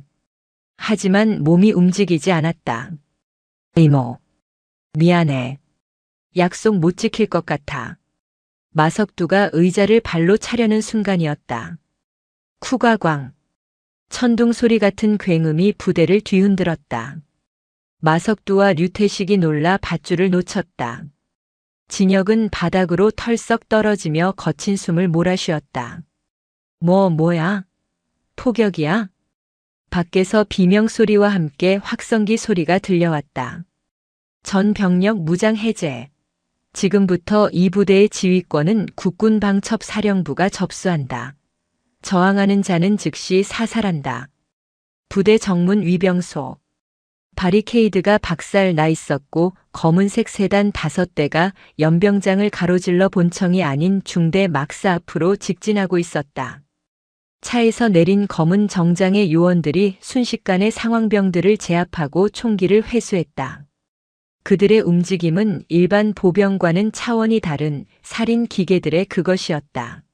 하지만 몸이 움직이지 않았다. 이모. 미안해. 약속 못 지킬 것 같아. 마석두가 의자를 발로 차려는 순간이었다. 쿠가광. 천둥 소리 같은 굉음이 부대를 뒤흔들었다. 마석두와 류태식이 놀라 밧줄을 놓쳤다. 진혁은 바닥으로 털썩 떨어지며 거친 숨을 몰아쉬었다. 뭐야? 포격이야? 밖에서 비명소리와 함께 확성기 소리가 들려왔다. 전 병력 무장 해제. 지금부터 이 부대의 지휘권은 국군방첩사령부가 접수한다. 저항하는 자는 즉시 사살한다. 부대 정문 위병소. 바리케이드가 박살 나 있었고 검은색 세단 5대가 연병장을 가로질러 본청이 아닌 중대 막사 앞으로 직진하고 있었다. 차에서 내린 검은 정장의 요원들이 순식간에 상황병들을 제압하고 총기를 회수했다. 그들의 움직임은 일반 보병과는 차원이 다른 살인 기계들의 그것이었다.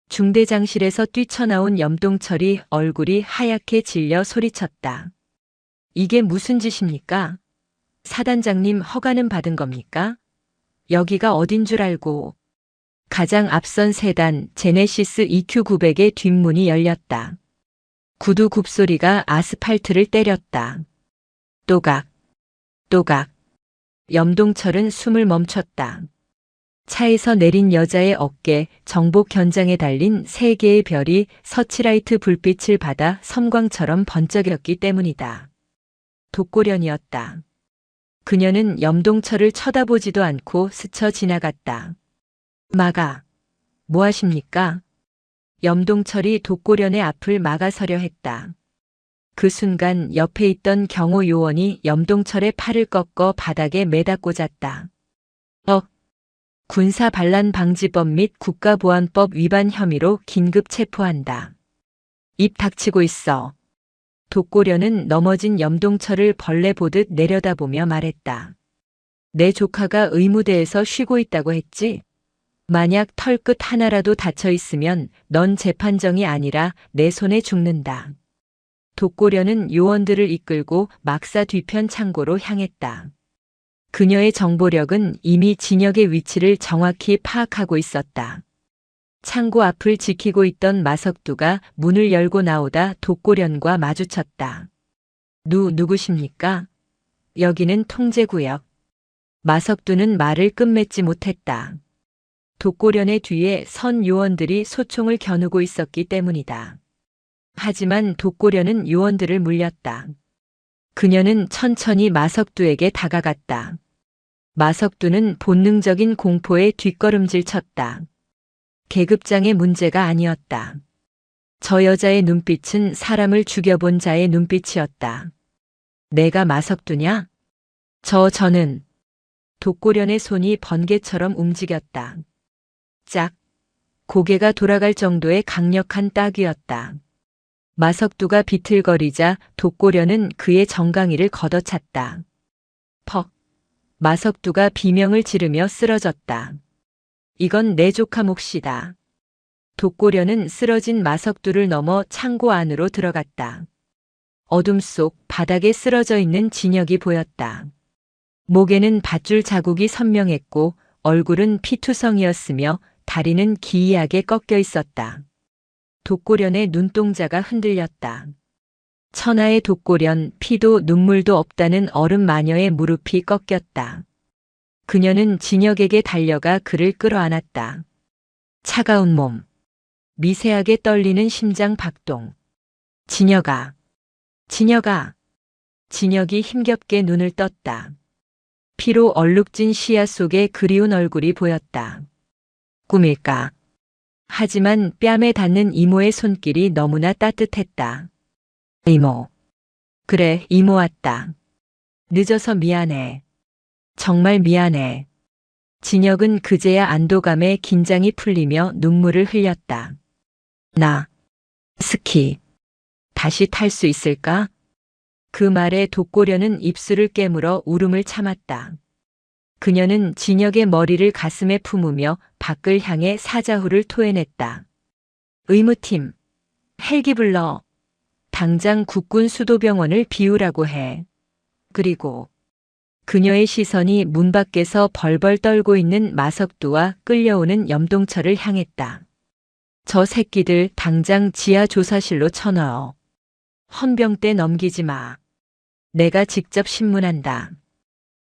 중대장실에서 뛰쳐나온 염동철이 얼굴이 하얗게 질려 소리쳤다. 이게 무슨 짓입니까? 사단장님 허가는 받은 겁니까? 여기가 어딘 줄 알고. 가장 앞선 세단 제네시스 EQ900의 뒷문이 열렸다. 구두 굽소리가 아스팔트를 때렸다. 또각, 또각. 염동철은 숨을 멈췄다. 차에서 내린 여자의 어깨, 정복 견장에 달린 3개의 별이 서치라이트 불빛을 받아 섬광처럼 번쩍였기 때문이다. 독고련이었다. 그녀는 염동철을 쳐다보지도 않고 스쳐 지나갔다. 막아. 뭐 하십니까? 염동철이 독고련의 앞을 막아서려 했다. 그 순간 옆에 있던 경호 요원이 염동철의 팔을 꺾어 바닥에 매다 꽂았다. 군사반란방지법 및 국가보안법 위반 혐의로 긴급 체포한다. 입 닥치고 있어. 독고련은 넘어진 염동철을 벌레 보듯 내려다보며 말했다. 내 조카가 의무대에서 쉬고 있다고 했지? 만약 털끝 하나라도 다쳐 있으면 넌 재판정이 아니라 내 손에 죽는다. 독고련은 요원들을 이끌고 막사 뒤편 창고로 향했다. 그녀의 정보력은 이미 진혁의 위치를 정확히 파악하고 있었다. 창고 앞을 지키고 있던 마석두가 문을 열고 나오다 독고련과 마주쳤다. 누구십니까? 여기는 통제구역. 마석두는 말을 끝맺지 못했다. 독고련의 뒤에 선 요원들이 소총을 겨누고 있었기 때문이다. 하지만 독고련은 요원들을 물렸다. 그녀는 천천히 마석두에게 다가갔다. 마석두는 본능적인 공포에 뒷걸음질 쳤다. 계급장의 문제가 아니었다. 저 여자의 눈빛은 사람을 죽여본 자의 눈빛이었다. 내가 마석두냐? 저는 독고련의 손이 번개처럼 움직였다. 짝. 고개가 돌아갈 정도의 강력한 따귀였다. 마석두가 비틀거리자 독고련은 그의 정강이를 걷어찼다. 퍽. 마석두가 비명을 지르며 쓰러졌다. 이건 내 조카 몫이다. 독고련은 쓰러진 마석두를 넘어 창고 안으로 들어갔다. 어둠 속 바닥에 쓰러져 있는 진혁이 보였다. 목에는 밧줄 자국이 선명했고 얼굴은 피투성이었으며 다리는 기이하게 꺾여 있었다. 독고련의 눈동자가 흔들렸다. 천하의 독고련, 피도 눈물도 없다는 어른 마녀의 무릎이 꺾였다. 그녀는 진혁에게 달려가 그를 끌어안았다. 차가운 몸, 미세하게 떨리는 심장 박동. 진혁아. 진혁이 힘겹게 눈을 떴다. 피로 얼룩진 시야 속에 그리운 얼굴이 보였다. 꿈일까? 하지만 뺨에 닿는 이모의 손길이 너무나 따뜻했다. 이모. 그래, 이모 왔다. 늦어서 미안해. 정말 미안해. 진혁은 그제야 안도감에 긴장이 풀리며 눈물을 흘렸다. 나 스키 다시 탈 수 있을까? 그 말에 독고련은 입술을 깨물어 울음을 참았다. 그녀는 진혁의 머리를 가슴에 품으며 밖을 향해 사자후를 토해냈다. 의무팀, 헬기 불러. 당장 국군 수도병원을 비우라고 해. 그리고 그녀의 시선이 문 밖에서 벌벌 떨고 있는 마석두와 끌려오는 염동철을 향했다. 저 새끼들 당장 지하 조사실로 쳐넣어. 헌병대 넘기지 마. 내가 직접 신문한다.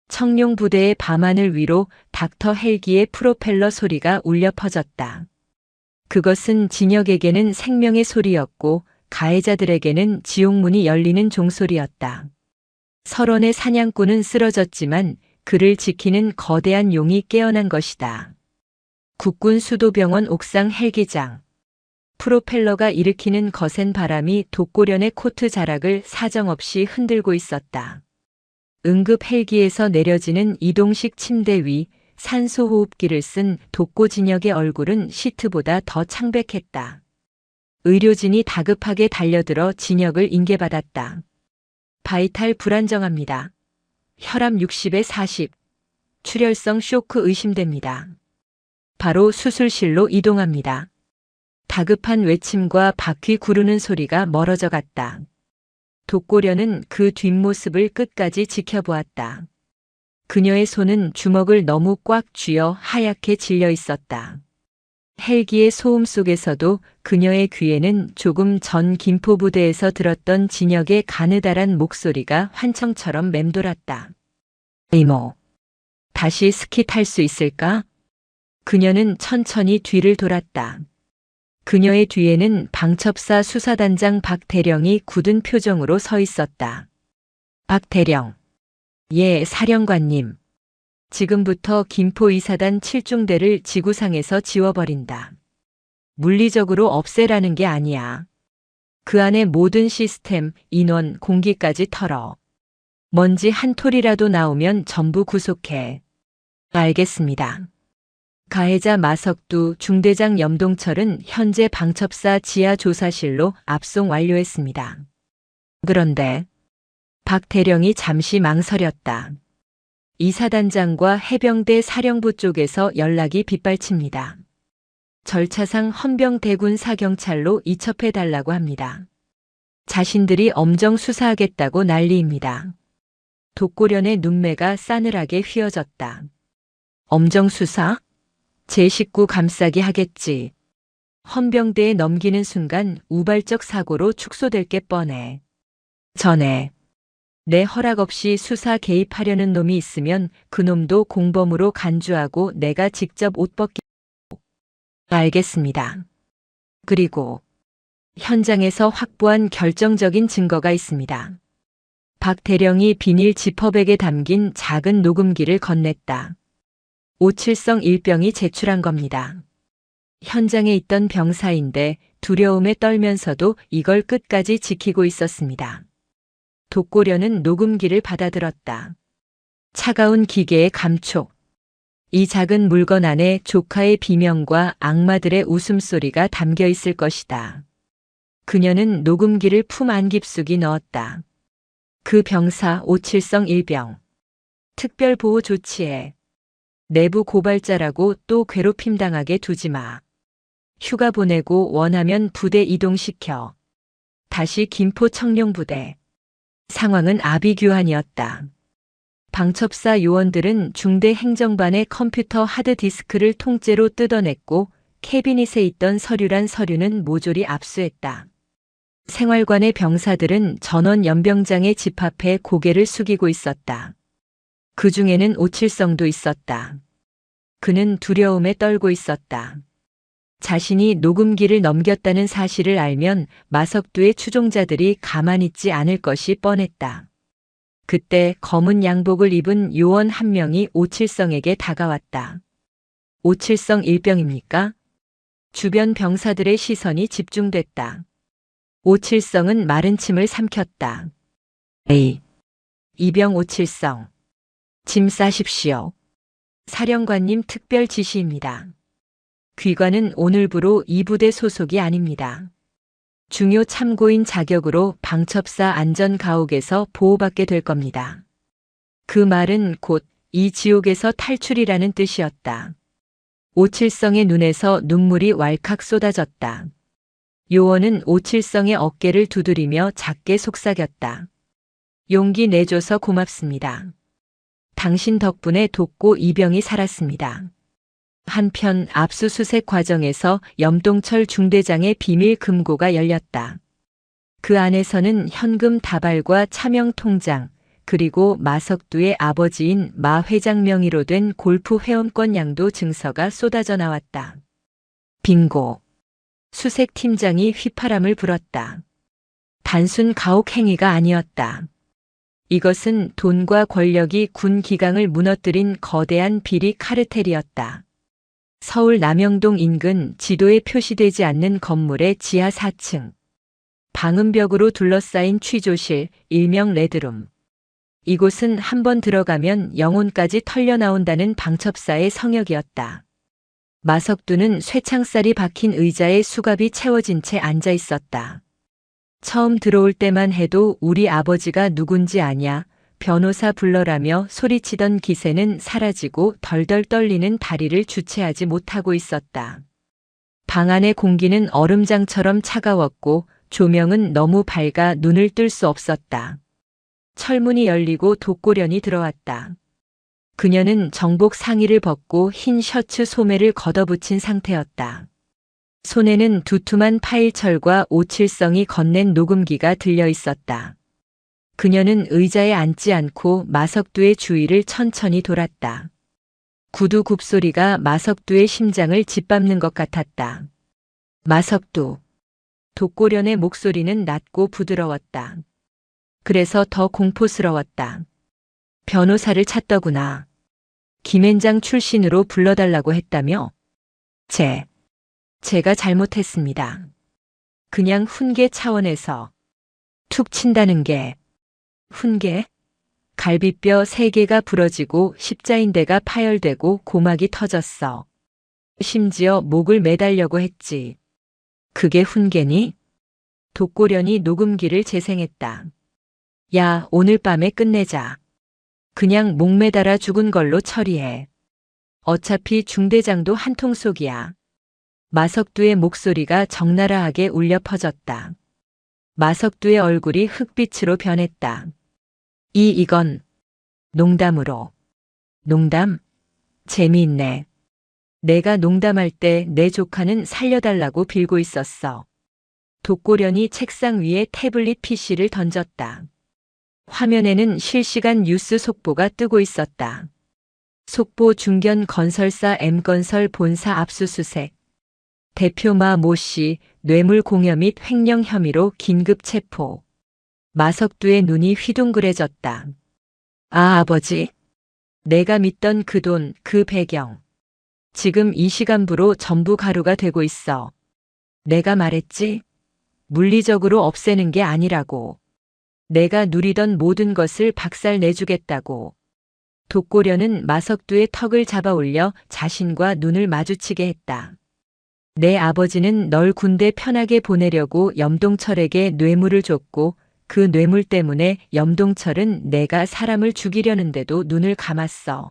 청룡 부대의 밤하늘 위로 닥터 헬기의 프로펠러 소리가 울려 퍼졌다. 그것은 진혁에게는 생명의 소리였고 가해자들에게는 지옥문이 열리는 종소리였다. 설원의 사냥꾼은 쓰러졌지만 그를 지키는 거대한 용이 깨어난 것이다. 국군 수도병원 옥상 헬기장. 프로펠러가 일으키는 거센 바람이 독고련의 코트 자락을 사정없이 흔들고 있었다. 응급 헬기에서 내려지는 이동식 침대 위 산소호흡기를 쓴 독고 진혁의 얼굴은 시트보다 더 창백했다. 의료진이 다급하게 달려들어 진혁을 인계받았다. 바이탈 불안정합니다. 혈압 60에 40. 출혈성 쇼크 의심됩니다. 바로 수술실로 이동합니다. 다급한 외침과 바퀴 구르는 소리가 멀어져 갔다. 독고련은 그 뒷모습을 끝까지 지켜보았다. 그녀의 손은 주먹을 너무 꽉 쥐어 하얗게 질려 있었다. 헬기의 소음 속에서도 그녀의 귀에는 조금 전 김포부대에서 들었던 진혁의 가느다란 목소리가 환청처럼 맴돌았다. 이모, 다시 스키 탈 수 있을까? 그녀는 천천히 뒤를 돌았다. 그녀의 뒤에는 방첩사 수사단장 박대령이 굳은 표정으로 서 있었다. 박대령. 예, 사령관님. 지금부터 김포 이사단 7중대를 지구상에서 지워버린다. 물리적으로 없애라는 게 아니야. 그 안에 모든 시스템, 인원, 공기까지 털어. 먼지 한 톨이라도 나오면 전부 구속해. 알겠습니다. 가해자 마석두 중대장 염동철은 현재 방첩사 지하 조사실로 압송 완료했습니다. 그런데 박 대령이 잠시 망설였다. 이사단장과 해병대 사령부 쪽에서 연락이 빗발칩니다. 절차상 헌병대군 사경찰로 이첩해달라고 합니다. 자신들이 엄정 수사하겠다고 난리입니다. 독고련의 눈매가 싸늘하게 휘어졌다. 엄정 수사? 제 식구 감싸기 하겠지. 헌병대에 넘기는 순간 우발적 사고로 축소될 게 뻔해. 전에 내 허락 없이 수사 개입하려는 놈이 있으면 그놈도 공범으로 간주하고 내가 직접 옷 벗기. 알겠습니다. 그리고 현장에서 확보한 결정적인 증거가 있습니다. 박 대령이 비닐 지퍼백에 담긴 작은 녹음기를 건넸다. 오칠성 일병이 제출한 겁니다. 현장에 있던 병사인데 두려움에 떨면서도 이걸 끝까지 지키고 있었습니다. 독고련은 녹음기를 받아들었다. 차가운 기계의 감촉. 이 작은 물건 안에 조카의 비명과 악마들의 웃음소리가 담겨 있을 것이다. 그녀는 녹음기를 품 안 깊숙이 넣었다. 그 병사 오칠성 일병. 특별보호 조치해. 내부 고발자라고 또 괴롭힘 당하게 두지 마. 휴가 보내고 원하면 부대 이동시켜. 다시 김포 청룡부대. 상황은 아비규환이었다. 방첩사 요원들은 중대 행정반의 컴퓨터 하드디스크를 통째로 뜯어냈고 캐비닛에 있던 서류란 서류는 모조리 압수했다. 생활관의 병사들은 전원 연병장의 집 앞에 고개를 숙이고 있었다. 그 중에는 오칠성도 있었다. 그는 두려움에 떨고 있었다. 자신이 녹음기를 넘겼다는 사실을 알면 마석두의 추종자들이 가만히 있지 않을 것이 뻔했다. 그때 검은 양복을 입은 요원 한 명이 오칠성에게 다가왔다. 오칠성 일병입니까? 주변 병사들의 시선이 집중됐다. 오칠성은 마른 침을 삼켰다. 에이, 이병 오칠성. 짐 싸십시오. 사령관님 특별 지시입니다. 귀관은 오늘부로 이 부대 소속이 아닙니다. 중요 참고인 자격으로 방첩사 안전가옥에서 보호받게 될 겁니다. 그 말은 곧 이 지옥에서 탈출이라는 뜻이었다. 오칠성의 눈에서 눈물이 왈칵 쏟아졌다. 요원은 오칠성의 어깨를 두드리며 작게 속삭였다. 용기 내줘서 고맙습니다. 당신 덕분에 독고 이병이 살았습니다. 한편 압수수색 과정에서 염동철 중대장의 비밀 금고가 열렸다. 그 안에서는 현금 다발과 차명 통장, 그리고 마석두의 아버지인 마 회장 명의로 된 골프 회원권 양도 증서가 쏟아져 나왔다. 빙고. 수색팀장이 휘파람을 불었다. 단순 가혹 행위가 아니었다. 이것은 돈과 권력이 군 기강을 무너뜨린 거대한 비리 카르텔이었다. 서울 남영동 인근 지도에 표시되지 않는 건물의 지하 4층. 방음벽으로 둘러싸인 취조실, 일명 레드룸. 이곳은 한번 들어가면 영혼까지 털려나온다는 방첩사의 성역이었다. 마석두는 쇠창살이 박힌 의자에 수갑이 채워진 채 앉아 있었다. 처음 들어올 때만 해도 우리 아버지가 누군지 아냐, 변호사 불러라며 소리치던 기세는 사라지고 덜덜 떨리는 다리를 주체하지 못하고 있었다. 방 안의 공기는 얼음장처럼 차가웠고 조명은 너무 밝아 눈을 뜰 수 없었다. 철문이 열리고 독고련이 들어왔다. 그녀는 정복 상의를 벗고 흰 셔츠 소매를 걷어붙인 상태였다. 손에는 두툼한 파일철과 오칠성이 건넨 녹음기가 들려 있었다. 그녀는 의자에 앉지 않고 마석두의 주위를 천천히 돌았다. 구두 굽소리가 마석두의 심장을 짓밟는 것 같았다. 마석두. 독고련의 목소리는 낮고 부드러웠다. 그래서 더 공포스러웠다. 변호사를 찾더구나. 김앤장 출신으로 불러달라고 했다며? 제가 잘못했습니다. 그냥 훈계 차원에서 툭 친다는 게 훈계? 갈비뼈 3개가 부러지고 십자인대가 파열되고 고막이 터졌어. 심지어 목을 매달려고 했지. 그게 훈계니? 독고련이 녹음기를 재생했다. 야, 오늘 밤에 끝내자. 그냥 목 매달아 죽은 걸로 처리해. 어차피 중대장도 한통속이야. 마석두의 목소리가 적나라하게 울려 퍼졌다. 마석두의 얼굴이 흑빛으로 변했다. 이건 농담으로. 농담? 재미있네. 내가 농담할 때 내 조카는 살려달라고 빌고 있었어. 독고련이 책상 위에 태블릿 PC를 던졌다. 화면에는 실시간 뉴스 속보가 뜨고 있었다. 속보 중견 건설사 M건설 본사 압수수색. 대표 마 모 씨 뇌물 공여 및 횡령 혐의로 긴급 체포. 마석두의 눈이 휘둥그레졌다. 아, 아버지. 내가 믿던 그 돈, 그 배경. 지금 이 시간부로 전부 가루가 되고 있어. 내가 말했지? 물리적으로 없애는 게 아니라고. 내가 누리던 모든 것을 박살 내주겠다고. 독고련은 마석두의 턱을 잡아 올려 자신과 눈을 마주치게 했다. 내 아버지는 널 군대 편하게 보내려고 염동철에게 뇌물을 줬고 그 뇌물 때문에 염동철은 내가 사람을 죽이려는데도 눈을 감았어.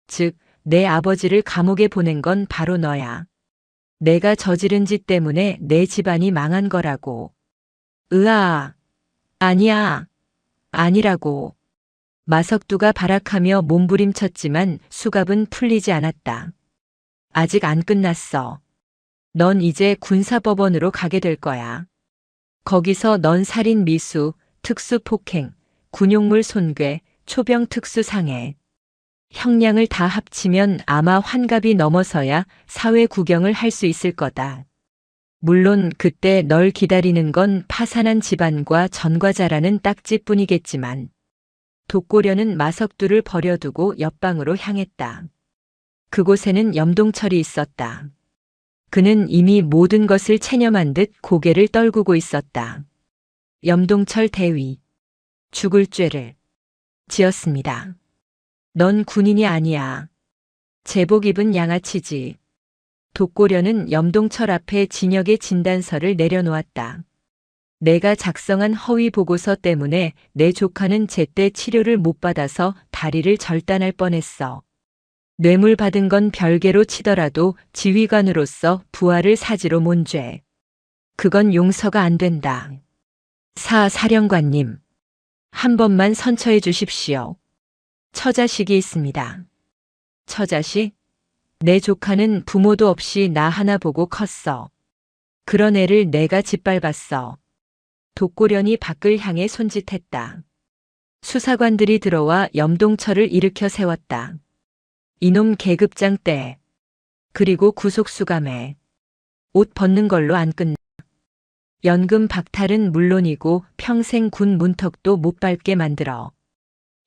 즉, 내 아버지를 감옥에 보낸 건 바로 너야. 내가 저지른 짓 때문에 내 집안이 망한 거라고. 으아. 아니야. 아니라고. 마석두가 발악하며 몸부림쳤지만 수갑은 풀리지 않았다. 아직 안 끝났어. 넌 이제 군사법원으로 가게 될 거야. 거기서 넌 살인 미수, 특수폭행, 군용물 손괴, 초병 특수상해. 형량을 다 합치면 아마 환갑이 넘어서야 사회 구경을 할 수 있을 거다. 물론 그때 널 기다리는 건 파산한 집안과 전과자라는 딱지뿐이겠지만. 독고련은 마석두를 버려두고 옆방으로 향했다. 그곳에는 염동철이 있었다. 그는 이미 모든 것을 체념한 듯 고개를 떨구고 있었다. 염동철 대위. 죽을 죄를 지었습니다. 넌 군인이 아니야. 제복 입은 양아치지. 독고련은 염동철 앞에 진역의 진단서를 내려놓았다. 내가 작성한 허위 보고서 때문에 내 조카는 제때 치료를 못 받아서 다리를 절단할 뻔했어. 뇌물 받은 건 별개로 치더라도 지휘관으로서 부하를 사지로 몬 죄. 그건 용서가 안 된다. 사령관님. 한 번만 선처해 주십시오. 처자식이 있습니다. 처자식? 내 조카는 부모도 없이 나 하나 보고 컸어. 그런 애를 내가 짓밟았어. 독고련이 밖을 향해 손짓했다. 수사관들이 들어와 염동철을 일으켜 세웠다. 이놈 계급장 때. 그리고 구속수감해. 옷 벗는 걸로 안 끝나. 연금 박탈은 물론이고 평생 군 문턱도 못 밟게 만들어.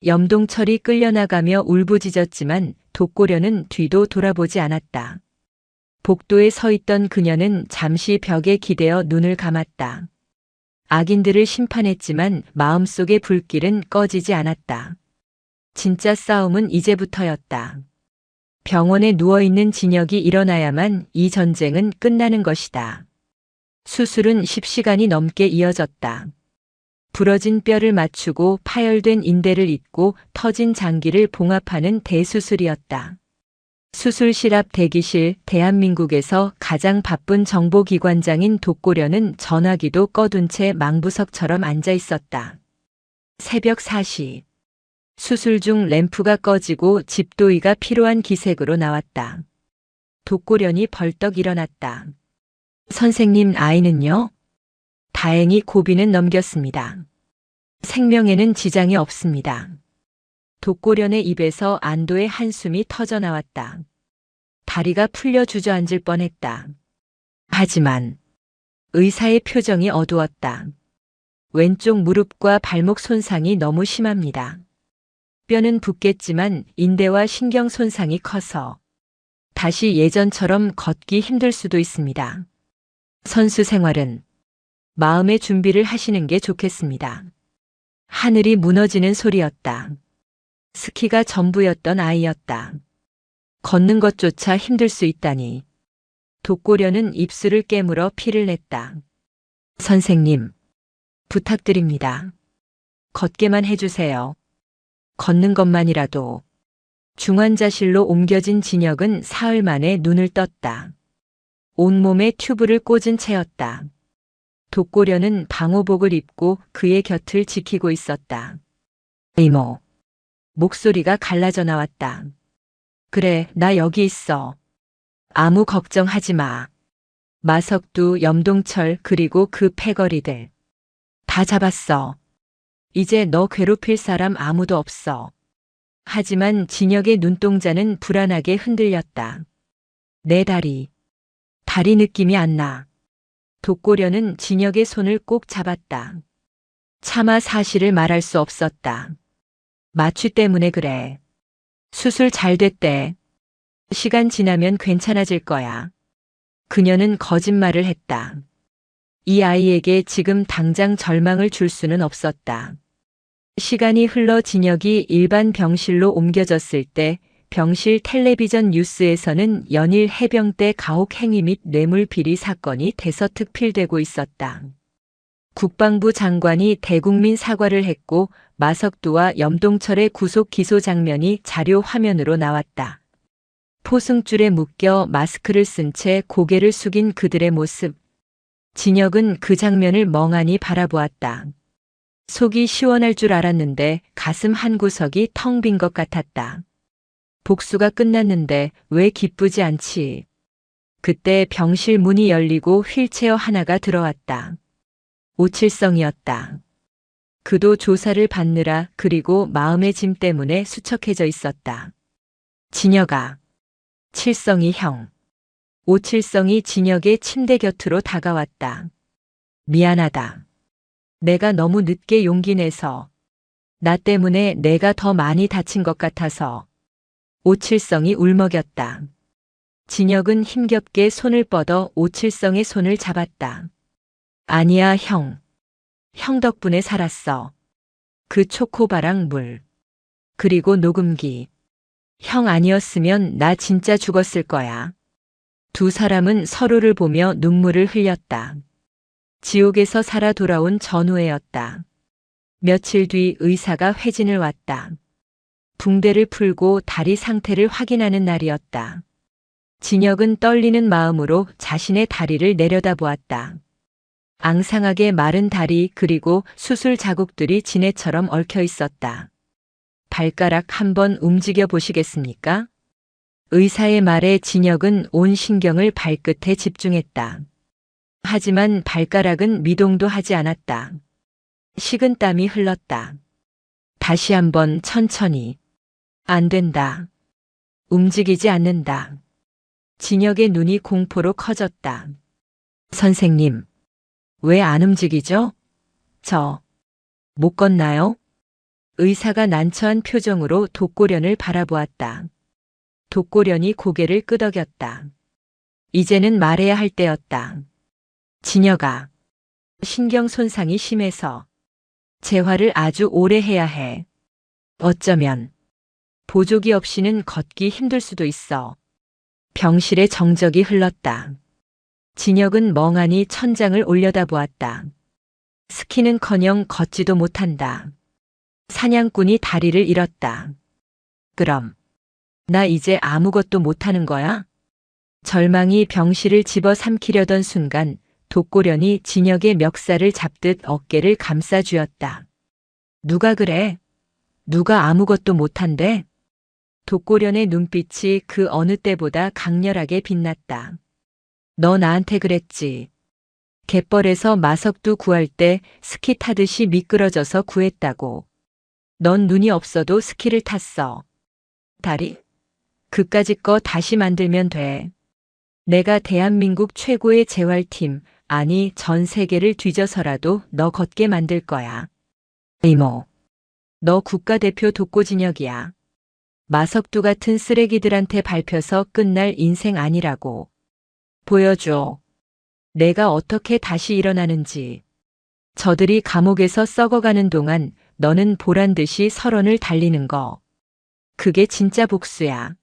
염동철이 끌려나가며 울부짖었지만 독고려는 뒤도 돌아보지 않았다. 복도에 서 있던 그녀는 잠시 벽에 기대어 눈을 감았다. 악인들을 심판했지만 마음속의 불길은 꺼지지 않았다. 진짜 싸움은 이제부터였다. 병원에 누워있는 진혁이 일어나야만 이 전쟁은 끝나는 것이다. 수술은 10시간이 넘게 이어졌다. 부러진 뼈를 맞추고 파열된 인대를 잇고 터진 장기를 봉합하는 대수술이었다. 수술실 앞 대기실, 대한민국에서 가장 바쁜 정보기관장인 독고려는 전화기도 꺼둔 채 망부석처럼 앉아 있었다. 새벽 4시. 수술 중 램프가 꺼지고 집도의가 필요한 기색으로 나왔다. 독고련이 벌떡 일어났다. 선생님, 아이는요? 다행히 고비는 넘겼습니다. 생명에는 지장이 없습니다. 독고련의 입에서 안도의 한숨이 터져 나왔다. 다리가 풀려 주저앉을 뻔했다. 하지만 의사의 표정이 어두웠다. 왼쪽 무릎과 발목 손상이 너무 심합니다. 뼈는 붓겠지만 인대와 신경 손상이 커서 다시 예전처럼 걷기 힘들 수도 있습니다. 선수 생활은 마음의 준비를 하시는 게 좋겠습니다. 하늘이 무너지는 소리였다. 스키가 전부였던 아이였다. 걷는 것조차 힘들 수 있다니. 독고려는 입술을 깨물어 피를 냈다. 선생님, 부탁드립니다. 걷게만 해주세요. 걷는 것만이라도. 중환자실로 옮겨진 진혁은 사흘 만에 눈을 떴다. 온몸에 튜브를 꽂은 채였다. 독고려는 방호복을 입고 그의 곁을 지키고 있었다. 이모. 목소리가 갈라져 나왔다. 그래, 나 여기 있어. 아무 걱정하지 마. 마석두, 염동철 그리고 그 패거리들. 다 잡았어. 이제 너 괴롭힐 사람 아무도 없어. 하지만 진혁의 눈동자는 불안하게 흔들렸다. 내 다리. 다리 느낌이 안 나. 독고려는 진혁의 손을 꼭 잡았다. 차마 사실을 말할 수 없었다. 마취 때문에 그래. 수술 잘 됐대. 시간 지나면 괜찮아질 거야. 그녀는 거짓말을 했다. 이 아이에게 지금 당장 절망을 줄 수는 없었다. 시간이 흘러 진혁이 일반 병실로 옮겨졌을 때 병실 텔레비전 뉴스에서는 연일 해병대 가혹 행위 및 뇌물 비리 사건이 대서특필되고 있었다. 국방부 장관이 대국민 사과를 했고 마석두와 염동철의 구속 기소 장면이 자료 화면으로 나왔다. 포승줄에 묶여 마스크를 쓴 채 고개를 숙인 그들의 모습. 진혁은 그 장면을 멍하니 바라보았다. 속이 시원할 줄 알았는데 가슴 한구석이 텅 빈 것 같았다. 복수가 끝났는데 왜 기쁘지 않지? 그때 병실 문이 열리고 휠체어 하나가 들어왔다. 오칠성이었다. 그도 조사를 받느라 그리고 마음의 짐 때문에 수척해져 있었다. 진혁아. 칠성이 형. 오칠성이 진혁의 침대 곁으로 다가왔다. 미안하다. 내가 너무 늦게 용기 내서. 나 때문에 내가 더 많이 다친 것 같아서. 오칠성이 울먹였다. 진혁은 힘겹게 손을 뻗어 오칠성의 손을 잡았다. 아니야, 형. 형 덕분에 살았어. 그 초코바랑 물. 그리고 녹음기. 형 아니었으면 나 진짜 죽었을 거야. 두 사람은 서로를 보며 눈물을 흘렸다. 지옥에서 살아 돌아온 전우애였다. 며칠 뒤 의사가 회진을 왔다. 붕대를 풀고 다리 상태를 확인하는 날이었다. 진혁은 떨리는 마음으로 자신의 다리를 내려다보았다. 앙상하게 마른 다리 그리고 수술 자국들이 진해처럼 얽혀 있었다. 발가락 한번 움직여 보시겠습니까? 의사의 말에 진혁은 온 신경을 발끝에 집중했다. 하지만 발가락은 미동도 하지 않았다. 식은 땀이 흘렀다. 다시 한번 천천히. 안 된다. 움직이지 않는다. 진혁의 눈이 공포로 커졌다. 선생님, 왜 안 움직이죠? 못 걷나요? 의사가 난처한 표정으로 독고련을 바라보았다. 독고련이 고개를 끄덕였다. 이제는 말해야 할 때였다. 진혁아, 신경 손상이 심해서 재활을 아주 오래 해야 해. 어쩌면 보조기 없이는 걷기 힘들 수도 있어. 병실에 정적이 흘렀다. 진혁은 멍하니 천장을 올려다보았다. 스키는커녕 걷지도 못한다. 사냥꾼이 다리를 잃었다. 그럼 나 이제 아무것도 못하는 거야? 절망이 병실을 집어삼키려던 순간 독고련이 진혁의 멱살을 잡듯 어깨를 감싸 쥐었다. 누가 그래? 누가 아무것도 못한대? 독고련의 눈빛이 그 어느 때보다 강렬하게 빛났다. 너 나한테 그랬지. 갯벌에서 마석두 구할 때 스키 타듯이 미끄러져서 구했다고. 넌 눈이 없어도 스키를 탔어. 다리? 그까짓 거 다시 만들면 돼. 내가 대한민국 최고의 재활팀, 아니 전 세계를 뒤져서라도 너 걷게 만들 거야. 이모, 너 국가대표 독고진혁이야. 마석두 같은 쓰레기들한테 밟혀서 끝날 인생 아니라고. 보여줘. 내가 어떻게 다시 일어나는지. 저들이 감옥에서 썩어가는 동안 너는 보란듯이 설원을 달리는 거. 그게 진짜 복수야.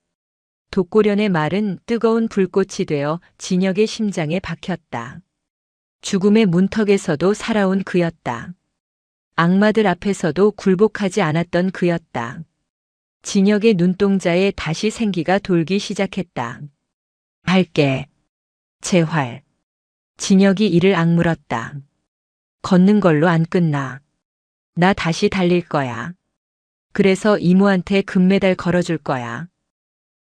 독고련의 말은 뜨거운 불꽃이 되어 진혁의 심장에 박혔다. 죽음의 문턱에서도 살아온 그였다. 악마들 앞에서도 굴복하지 않았던 그였다. 진혁의 눈동자에 다시 생기가 돌기 시작했다. 할게. 재활. 진혁이 이를 악물었다. 걷는 걸로 안 끝나. 나 다시 달릴 거야. 그래서 이모한테 금메달 걸어줄 거야.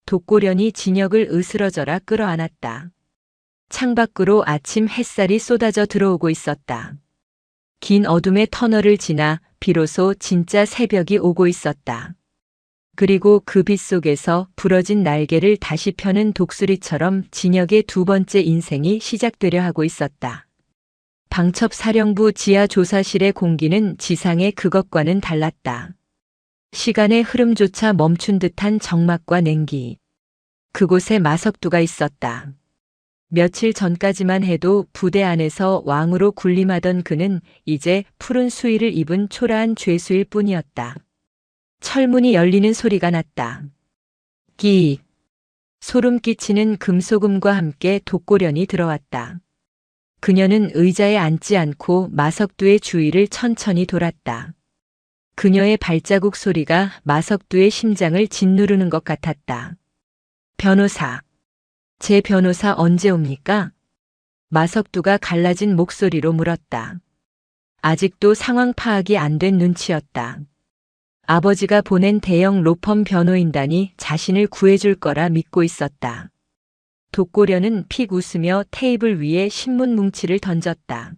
독고련이 진혁을 으스러져라 끌어안았다. 창밖으로 아침 햇살이 쏟아져 들어오고 있었다. 긴 어둠의 터널을 지나 비로소 진짜 새벽이 오고 있었다. 그리고 그 빛 속에서 부러진 날개를 다시 펴는 독수리처럼 진혁의 두 번째 인생이 시작되려 하고 있었다. 방첩사령부 지하 조사실의 공기는 지상의 그것과는 달랐다. 시간의 흐름조차 멈춘 듯한 적막과 냉기. 그곳에 마석두가 있었다. 며칠 전까지만 해도 부대 안에서 왕으로 군림하던 그는 이제 푸른 수의를 입은 초라한 죄수일 뿐이었다. 철문이 열리는 소리가 났다. 끼. 소름 끼치는 금소금과 함께 독고련이 들어왔다. 그녀는 의자에 앉지 않고 마석두의 주위를 천천히 돌았다. 그녀의 발자국 소리가 마석두의 심장을 짓누르는 것 같았다. 변호사. 제 변호사 언제 옵니까? 마석두가 갈라진 목소리로 물었다. 아직도 상황 파악이 안 된 눈치였다. 아버지가 보낸 대형 로펌 변호인단이 자신을 구해줄 거라 믿고 있었다. 독고련은 픽 웃으며 테이블 위에 신문 뭉치를 던졌다.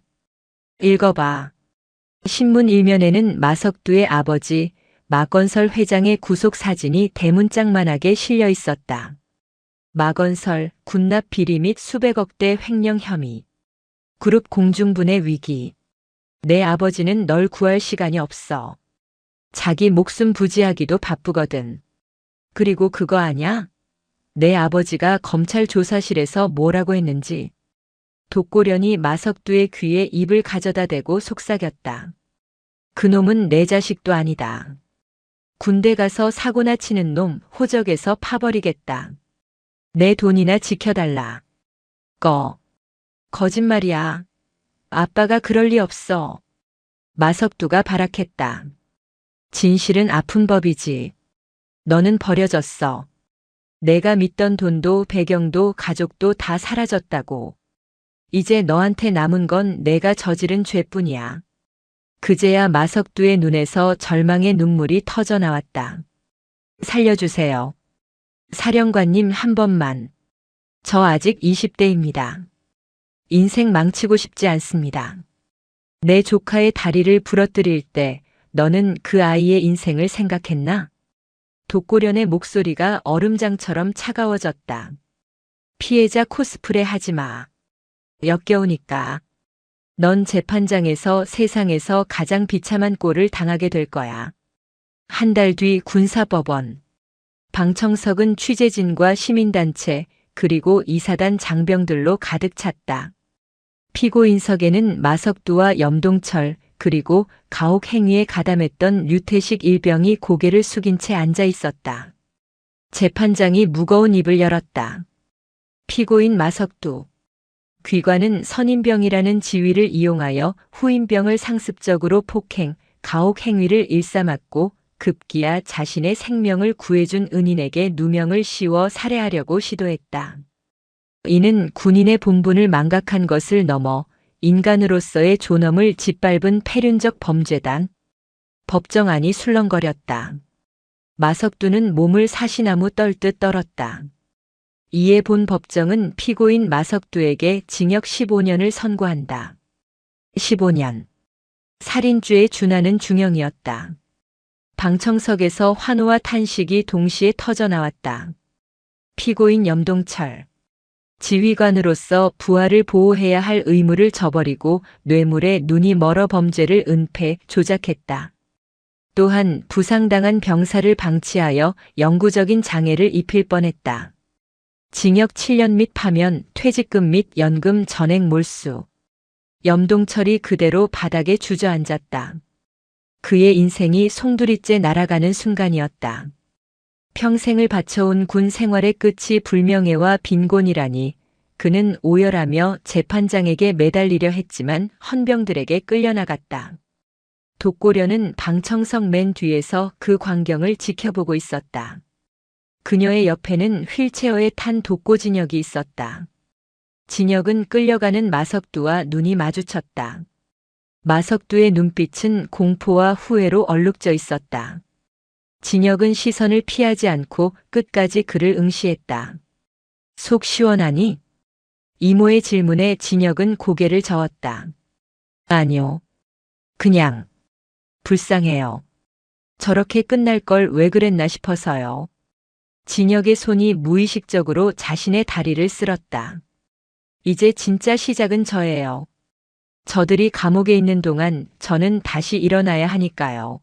읽어봐. 신문 일면에는 마석두의 아버지 마건설 회장의 구속 사진이 대문짝만하게 실려 있었다. 마건설, 군납 비리 및 수백억 대 횡령 혐의. 그룹 공중분해 위기. 내 아버지는 널 구할 시간이 없어. 자기 목숨 부지하기도 바쁘거든. 그리고 그거 아냐? 내 아버지가 검찰 조사실에서 뭐라고 했는지. 독고련이 마석두의 귀에 입을 가져다 대고 속삭였다. 그놈은 내 자식도 아니다. 군대 가서 사고나 치는 놈 호적에서 파버리겠다. 내 돈이나 지켜달라. 거짓말이야. 아빠가 그럴 리 없어. 마석두가 발악했다. 진실은 아픈 법이지. 너는 버려졌어. 내가 믿던 돈도 배경도 가족도 다 사라졌다고. 이제 너한테 남은 건 내가 저지른 죄뿐이야. 그제야 마석두의 눈에서 절망의 눈물이 터져 나왔다. 살려주세요. 사령관님 한 번만. 저 아직 20대입니다. 인생 망치고 싶지 않습니다. 내 조카의 다리를 부러뜨릴 때 너는 그 아이의 인생을 생각했나? 독고련의 목소리가 얼음장처럼 차가워졌다. 피해자 코스프레 하지 마. 역겨우니까. 넌 재판장에서 세상에서 가장 비참한 꼴을 당하게 될 거야. 한 달 뒤 군사법원. 방청석은 취재진과 시민단체 그리고 이사단 장병들로 가득 찼다. 피고인석에는 마석두와 염동철 그리고 가혹 행위에 가담했던 류태식 일병이 고개를 숙인 채 앉아 있었다. 재판장이 무거운 입을 열었다. 피고인 마석두. 귀관은 선임병이라는 지위를 이용하여 후임병을 상습적으로 폭행, 가혹 행위를 일삼았고 급기야 자신의 생명을 구해준 은인에게 누명을 씌워 살해하려고 시도했다. 이는 군인의 본분을 망각한 것을 넘어 인간으로서의 존엄을 짓밟은 패륜적 범죄다. 법정안이 술렁거렸다. 마석두는 몸을 사시나무 떨듯 떨었다. 이에 본 법정은 피고인 마석두에게 징역 15년을 선고한다. 15년. 살인죄에 준하는 중형이었다. 방청석에서 환호와 탄식이 동시에 터져나왔다. 피고인 염동철. 지휘관으로서 부하를 보호해야 할 의무를 저버리고 뇌물에 눈이 멀어 범죄를 은폐, 조작했다. 또한 부상당한 병사를 방치하여 영구적인 장애를 입힐 뻔했다. 징역 7년 및 파면, 퇴직금 및 연금 전액 몰수. 염동철이 그대로 바닥에 주저앉았다. 그의 인생이 송두리째 날아가는 순간이었다. 평생을 바쳐온 군 생활의 끝이 불명예와 빈곤이라니 그는 오열하며 재판장에게 매달리려 했지만 헌병들에게 끌려나갔다. 독고려는 방청석 맨 뒤에서 그 광경을 지켜보고 있었다. 그녀의 옆에는 휠체어에 탄 독고진혁이 있었다. 진혁은 끌려가는 마석두와 눈이 마주쳤다. 마석두의 눈빛은 공포와 후회로 얼룩져 있었다. 진혁은 시선을 피하지 않고 끝까지 그를 응시했다. 속 시원하니? 이모의 질문에 진혁은 고개를 저었다. 아니요. 그냥 불쌍해요. 저렇게 끝날 걸 왜 그랬나 싶어서요. 진혁의 손이 무의식적으로 자신의 다리를 쓸었다. 이제 진짜 시작은 저예요. 저들이 감옥에 있는 동안 저는 다시 일어나야 하니까요.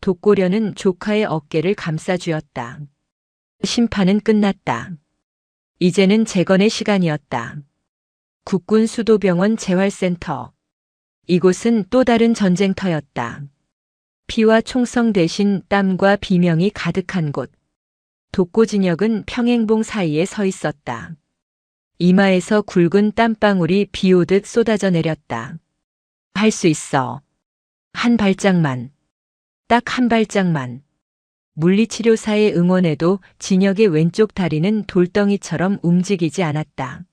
독고려는 조카의 어깨를 감싸쥐었다. 심판은 끝났다. 이제는 재건의 시간이었다. 국군 수도병원 재활센터. 이곳은 또 다른 전쟁터였다. 피와 총성 대신 땀과 비명이 가득한 곳. 독고진혁은 평행봉 사이에 서 있었다. 이마에서 굵은 땀방울이 비 오듯 쏟아져 내렸다. 할 수 있어. 한 발짝만. 딱 한 발짝만. 물리치료사의 응원에도 진혁의 왼쪽 다리는 돌덩이처럼 움직이지 않았다.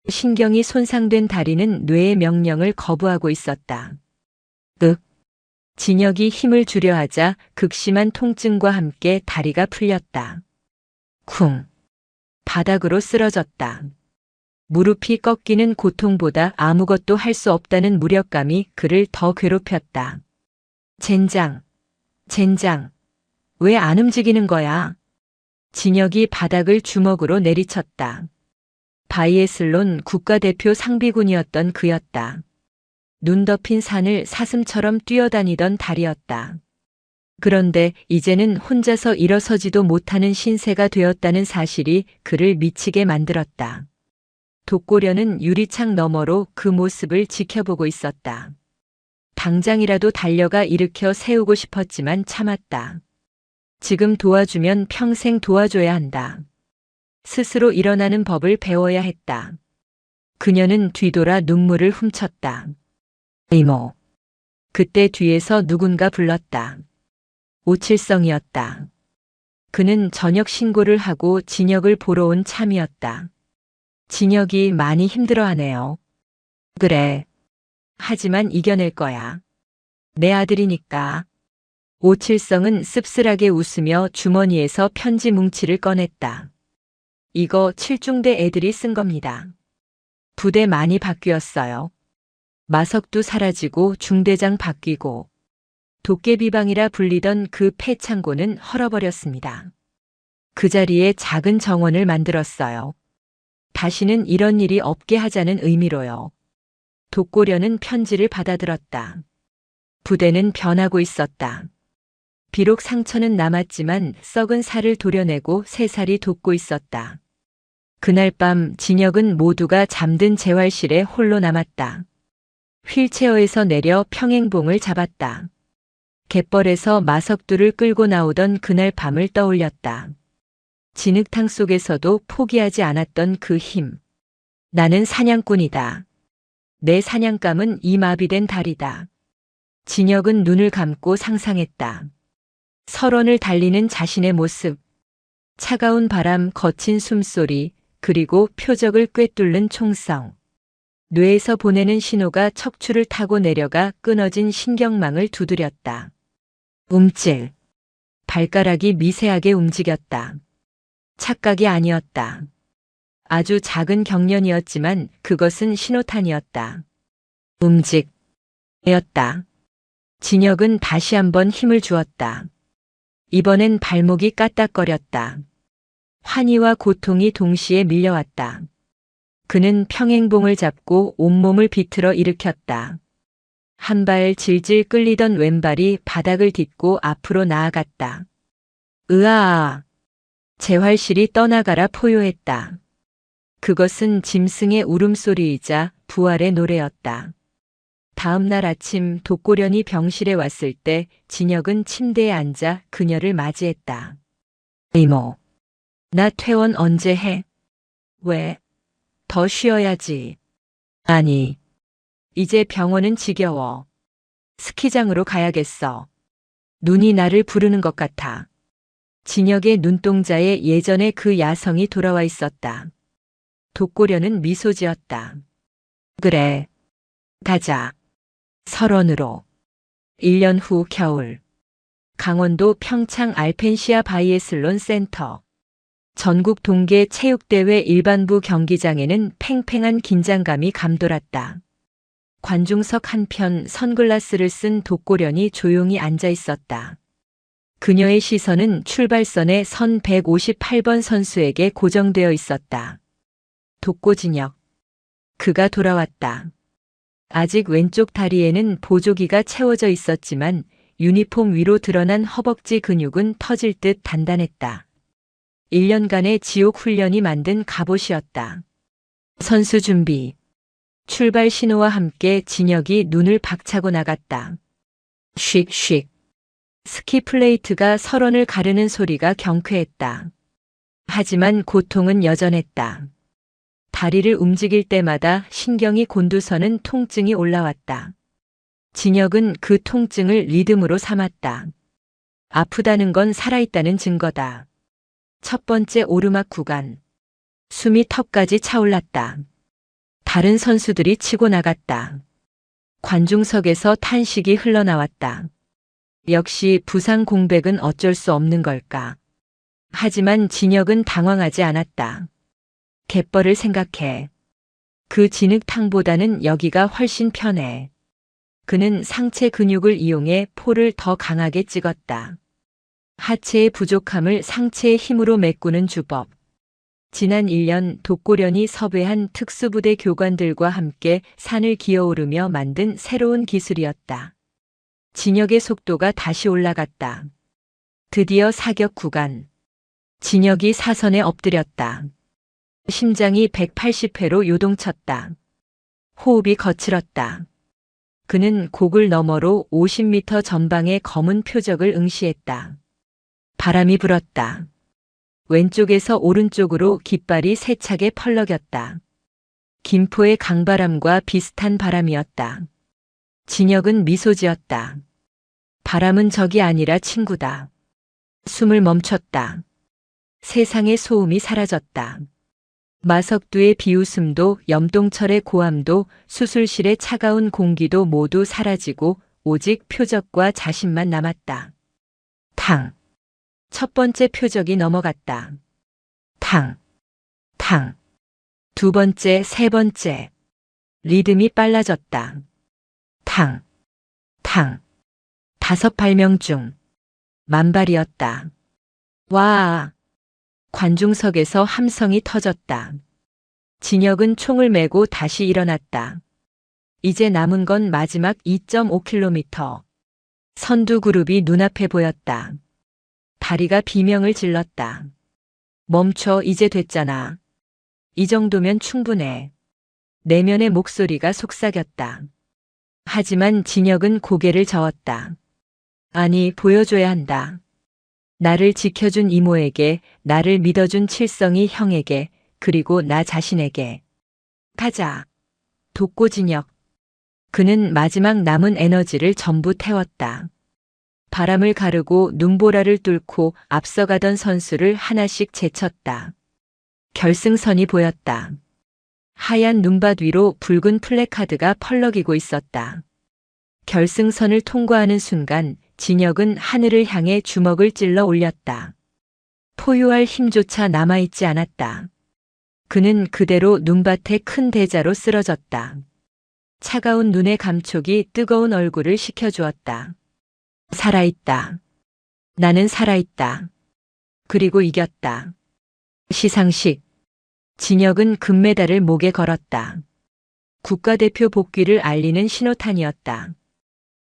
신경이 손상된 다리는 뇌의 명령을 거부하고 있었다. 진혁이 힘을 주려 하자 극심한 통증과 함께 다리가 풀렸다. 쿵. 바닥으로 쓰러졌다. 무릎이 꺾이는 고통보다 아무것도 할 수 없다는 무력감이 그를 더 괴롭혔다. 젠장. 왜 안 움직이는 거야? 진혁이 바닥을 주먹으로 내리쳤다. 바이애슬론 국가대표 상비군이었던 그였다. 눈 덮인 산을 사슴처럼 뛰어다니던 달이었다. 그런데 이제는 혼자서 일어서지도 못하는 신세가 되었다는 사실이 그를 미치게 만들었다. 독고려는 유리창 너머로 그 모습을 지켜보고 있었다. 당장이라도 달려가 일으켜 세우고 싶었지만 참았다. 지금 도와주면 평생 도와줘야 한다. 스스로 일어나는 법을 배워야 했다. 그녀는 뒤돌아 눈물을 훔쳤다. 이모. 그때 뒤에서 누군가 불렀다. 오칠성이었다. 그는 저녁 신고를 하고 진혁을 보러 온 참이었다. 진혁이 많이 힘들어하네요. 그래. 하지만 이겨낼 거야. 내 아들이니까. 오칠성은 씁쓸하게 웃으며 주머니에서 편지 뭉치를 꺼냈다. 이거 칠중대 애들이 쓴 겁니다. 부대 많이 바뀌었어요. 마석도 사라지고 중대장 바뀌고 도깨비방이라 불리던 그 폐창고는 헐어버렸습니다. 그 자리에 작은 정원을 만들었어요. 다시는 이런 일이 없게 하자는 의미로요. 독고려는 편지를 받아들었다. 부대는 변하고 있었다. 비록 상처는 남았지만 썩은 살을 도려내고 새살이 돋고 있었다. 그날 밤 진혁은 모두가 잠든 재활실에 홀로 남았다. 휠체어에서 내려 평행봉을 잡았다. 갯벌에서 마석두를 끌고 나오던 그날 밤을 떠올렸다. 진흙탕 속에서도 포기하지 않았던 그 힘. 나는 사냥꾼이다. 내 사냥감은 이 마비된 다리다. 진혁은 눈을 감고 상상했다. 설원을 달리는 자신의 모습. 차가운 바람, 거친 숨소리, 그리고 표적을 꿰뚫는 총성. 뇌에서 보내는 신호가 척추를 타고 내려가 끊어진 신경망을 두드렸다. 움찔. 발가락이 미세하게 움직였다. 착각이 아니었다. 아주 작은 경련이었지만 그것은 신호탄이었다. 움직였다. 진혁은 다시 한번 힘을 주었다. 이번엔 발목이 까딱거렸다. 환희와 고통이 동시에 밀려왔다. 그는 평행봉을 잡고 온몸을 비틀어 일으켰다. 한 발 질질 끌리던 왼발이 바닥을 딛고 앞으로 나아갔다. 으아! 재활실이 떠나가라 포효했다. 그것은 짐승의 울음소리이자 부활의 노래였다. 다음 날 아침 독고련이 병실에 왔을 때 진혁은 침대에 앉아 그녀를 맞이했다. 이모, 나 퇴원 언제 해? 왜? 더 쉬어야지. 아니, 이제 병원은 지겨워. 스키장으로 가야겠어. 눈이 나를 부르는 것 같아. 진혁의 눈동자에 예전의 그 야성이 돌아와 있었다. 독고련은 미소 지었다. 그래. 가자. 설원으로. 1년 후 겨울. 강원도 평창 알펜시아 바이애슬론 센터. 전국 동계 체육대회 일반부 경기장에는 팽팽한 긴장감이 감돌았다. 관중석 한편 선글라스를 쓴 독고련이 조용히 앉아 있었다. 그녀의 시선은 출발선의 선 158번 선수에게 고정되어 있었다. 독고진혁. 그가 돌아왔다. 아직 왼쪽 다리에는 보조기가 채워져 있었지만 유니폼 위로 드러난 허벅지 근육은 터질 듯 단단했다. 1년간의 지옥 훈련이 만든 갑옷이었다. 선수 준비. 출발 신호와 함께 진혁이 눈을 박차고 나갔다. 쉭쉭. 스키 플레이트가 설원을 가르는 소리가 경쾌했다. 하지만 고통은 여전했다. 다리를 움직일 때마다 신경이 곤두서는 통증이 올라왔다. 진혁은 그 통증을 리듬으로 삼았다. 아프다는 건 살아있다는 증거다. 첫 번째 오르막 구간. 숨이 턱까지 차올랐다. 다른 선수들이 치고 나갔다. 관중석에서 탄식이 흘러나왔다. 역시 부상 공백은 어쩔 수 없는 걸까. 하지만 진혁은 당황하지 않았다. 갯벌을 생각해. 그 진흙탕보다는 여기가 훨씬 편해. 그는 상체 근육을 이용해 폴을 더 강하게 찍었다. 하체의 부족함을 상체의 힘으로 메꾸는 주법. 지난 1년 독고련이 섭외한 특수부대 교관들과 함께 산을 기어오르며 만든 새로운 기술이었다. 진혁의 속도가 다시 올라갔다. 드디어 사격 구간. 진혁이 사선에 엎드렸다. 심장이 180회로 요동쳤다. 호흡이 거칠었다. 그는 고글 너머로 50m 전방의 검은 표적을 응시했다. 바람이 불었다. 왼쪽에서 오른쪽으로 깃발이 세차게 펄럭였다. 김포의 강바람과 비슷한 바람이었다. 진혁은 미소 지었다. 바람은 적이 아니라 친구다. 숨을 멈췄다. 세상의 소음이 사라졌다. 마석두의 비웃음도 염동철의 고함도 수술실의 차가운 공기도 모두 사라지고 오직 표적과 자신만 남았다. 탕. 첫 번째 표적이 넘어갔다. 탕. 탕. 두 번째, 세 번째. 리듬이 빨라졌다. 탕. 탕. 5발명 중 만발이었다. 와! 관중석에서 함성이 터졌다. 진혁은 총을 메고 다시 일어났다. 이제 남은 건 마지막 2.5km. 선두 그룹이 눈앞에 보였다. 다리가 비명을 질렀다. 멈춰, 이제 됐잖아. 이 정도면 충분해. 내면의 목소리가 속삭였다. 하지만 진혁은 고개를 저었다. 아니, 보여줘야 한다. 나를 지켜준 이모에게, 나를 믿어준 칠성이 형에게, 그리고 나 자신에게. 가자. 돕고 진혁. 그는 마지막 남은 에너지를 전부 태웠다. 바람을 가르고 눈보라를 뚫고 앞서가던 선수를 하나씩 제쳤다. 결승선이 보였다. 하얀 눈밭 위로 붉은 플래카드가 펄럭이고 있었다. 결승선을 통과하는 순간 진혁은 하늘을 향해 주먹을 찔러 올렸다. 포효할 힘조차 남아있지 않았다. 그는 그대로 눈밭에 큰 대자로 쓰러졌다. 차가운 눈의 감촉이 뜨거운 얼굴을 식혀주었다. 살아있다. 나는 살아있다. 그리고 이겼다. 시상식. 진혁은 금메달을 목에 걸었다. 국가대표 복귀를 알리는 신호탄이었다.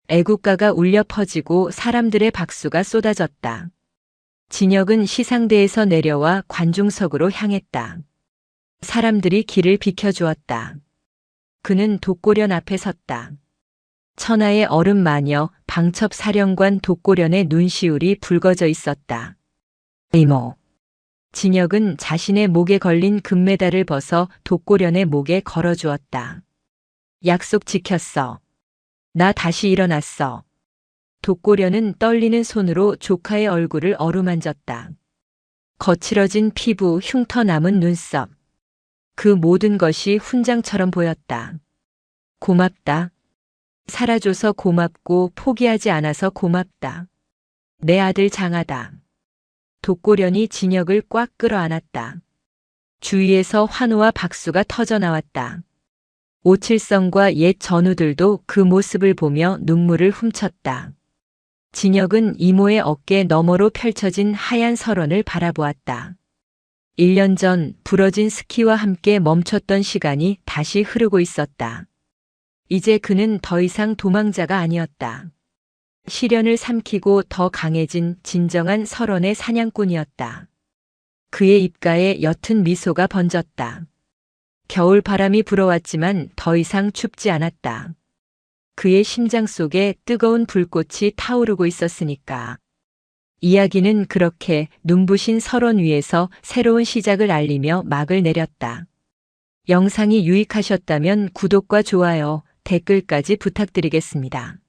애국가가 울려 퍼지고 사람들의 박수가 쏟아졌다. 진혁은 시상대에서 내려와 관중석으로 향했다. 사람들이 길을 비켜주었다. 그는 독고련 앞에 섰다. 천하의 얼음 마녀 방첩 사령관 독고련의 눈시울이 붉어져 있었다. 이모. 진혁은 자신의 목에 걸린 금메달을 벗어 독고련의 목에 걸어주었다. 약속 지켰어. 나 다시 일어났어. 독고련은 떨리는 손으로 조카의 얼굴을 어루만졌다. 거칠어진 피부, 흉터 남은 눈썹. 그 모든 것이 훈장처럼 보였다. 고맙다. 살아줘서 고맙고 포기하지 않아서 고맙다. 내 아들 장하다. 독고련이 진혁을 꽉 끌어안았다. 주위에서 환호와 박수가 터져나왔다. 오칠성과 옛 전우들도 그 모습을 보며 눈물을 훔쳤다. 진혁은 이모의 어깨 너머로 펼쳐진 하얀 설원을 바라보았다. 1년 전 부러진 스키와 함께 멈췄던 시간이 다시 흐르고 있었다. 이제 그는 더 이상 도망자가 아니었다. 시련을 삼키고 더 강해진 진정한 설원의 사냥꾼이었다. 그의 입가에 옅은 미소가 번졌다. 겨울 바람이 불어왔지만 더 이상 춥지 않았다. 그의 심장 속에 뜨거운 불꽃이 타오르고 있었으니까. 이야기는 그렇게 눈부신 설원 위에서 새로운 시작을 알리며 막을 내렸다. 영상이 유익하셨다면 구독과 좋아요, 댓글까지 부탁드리겠습니다.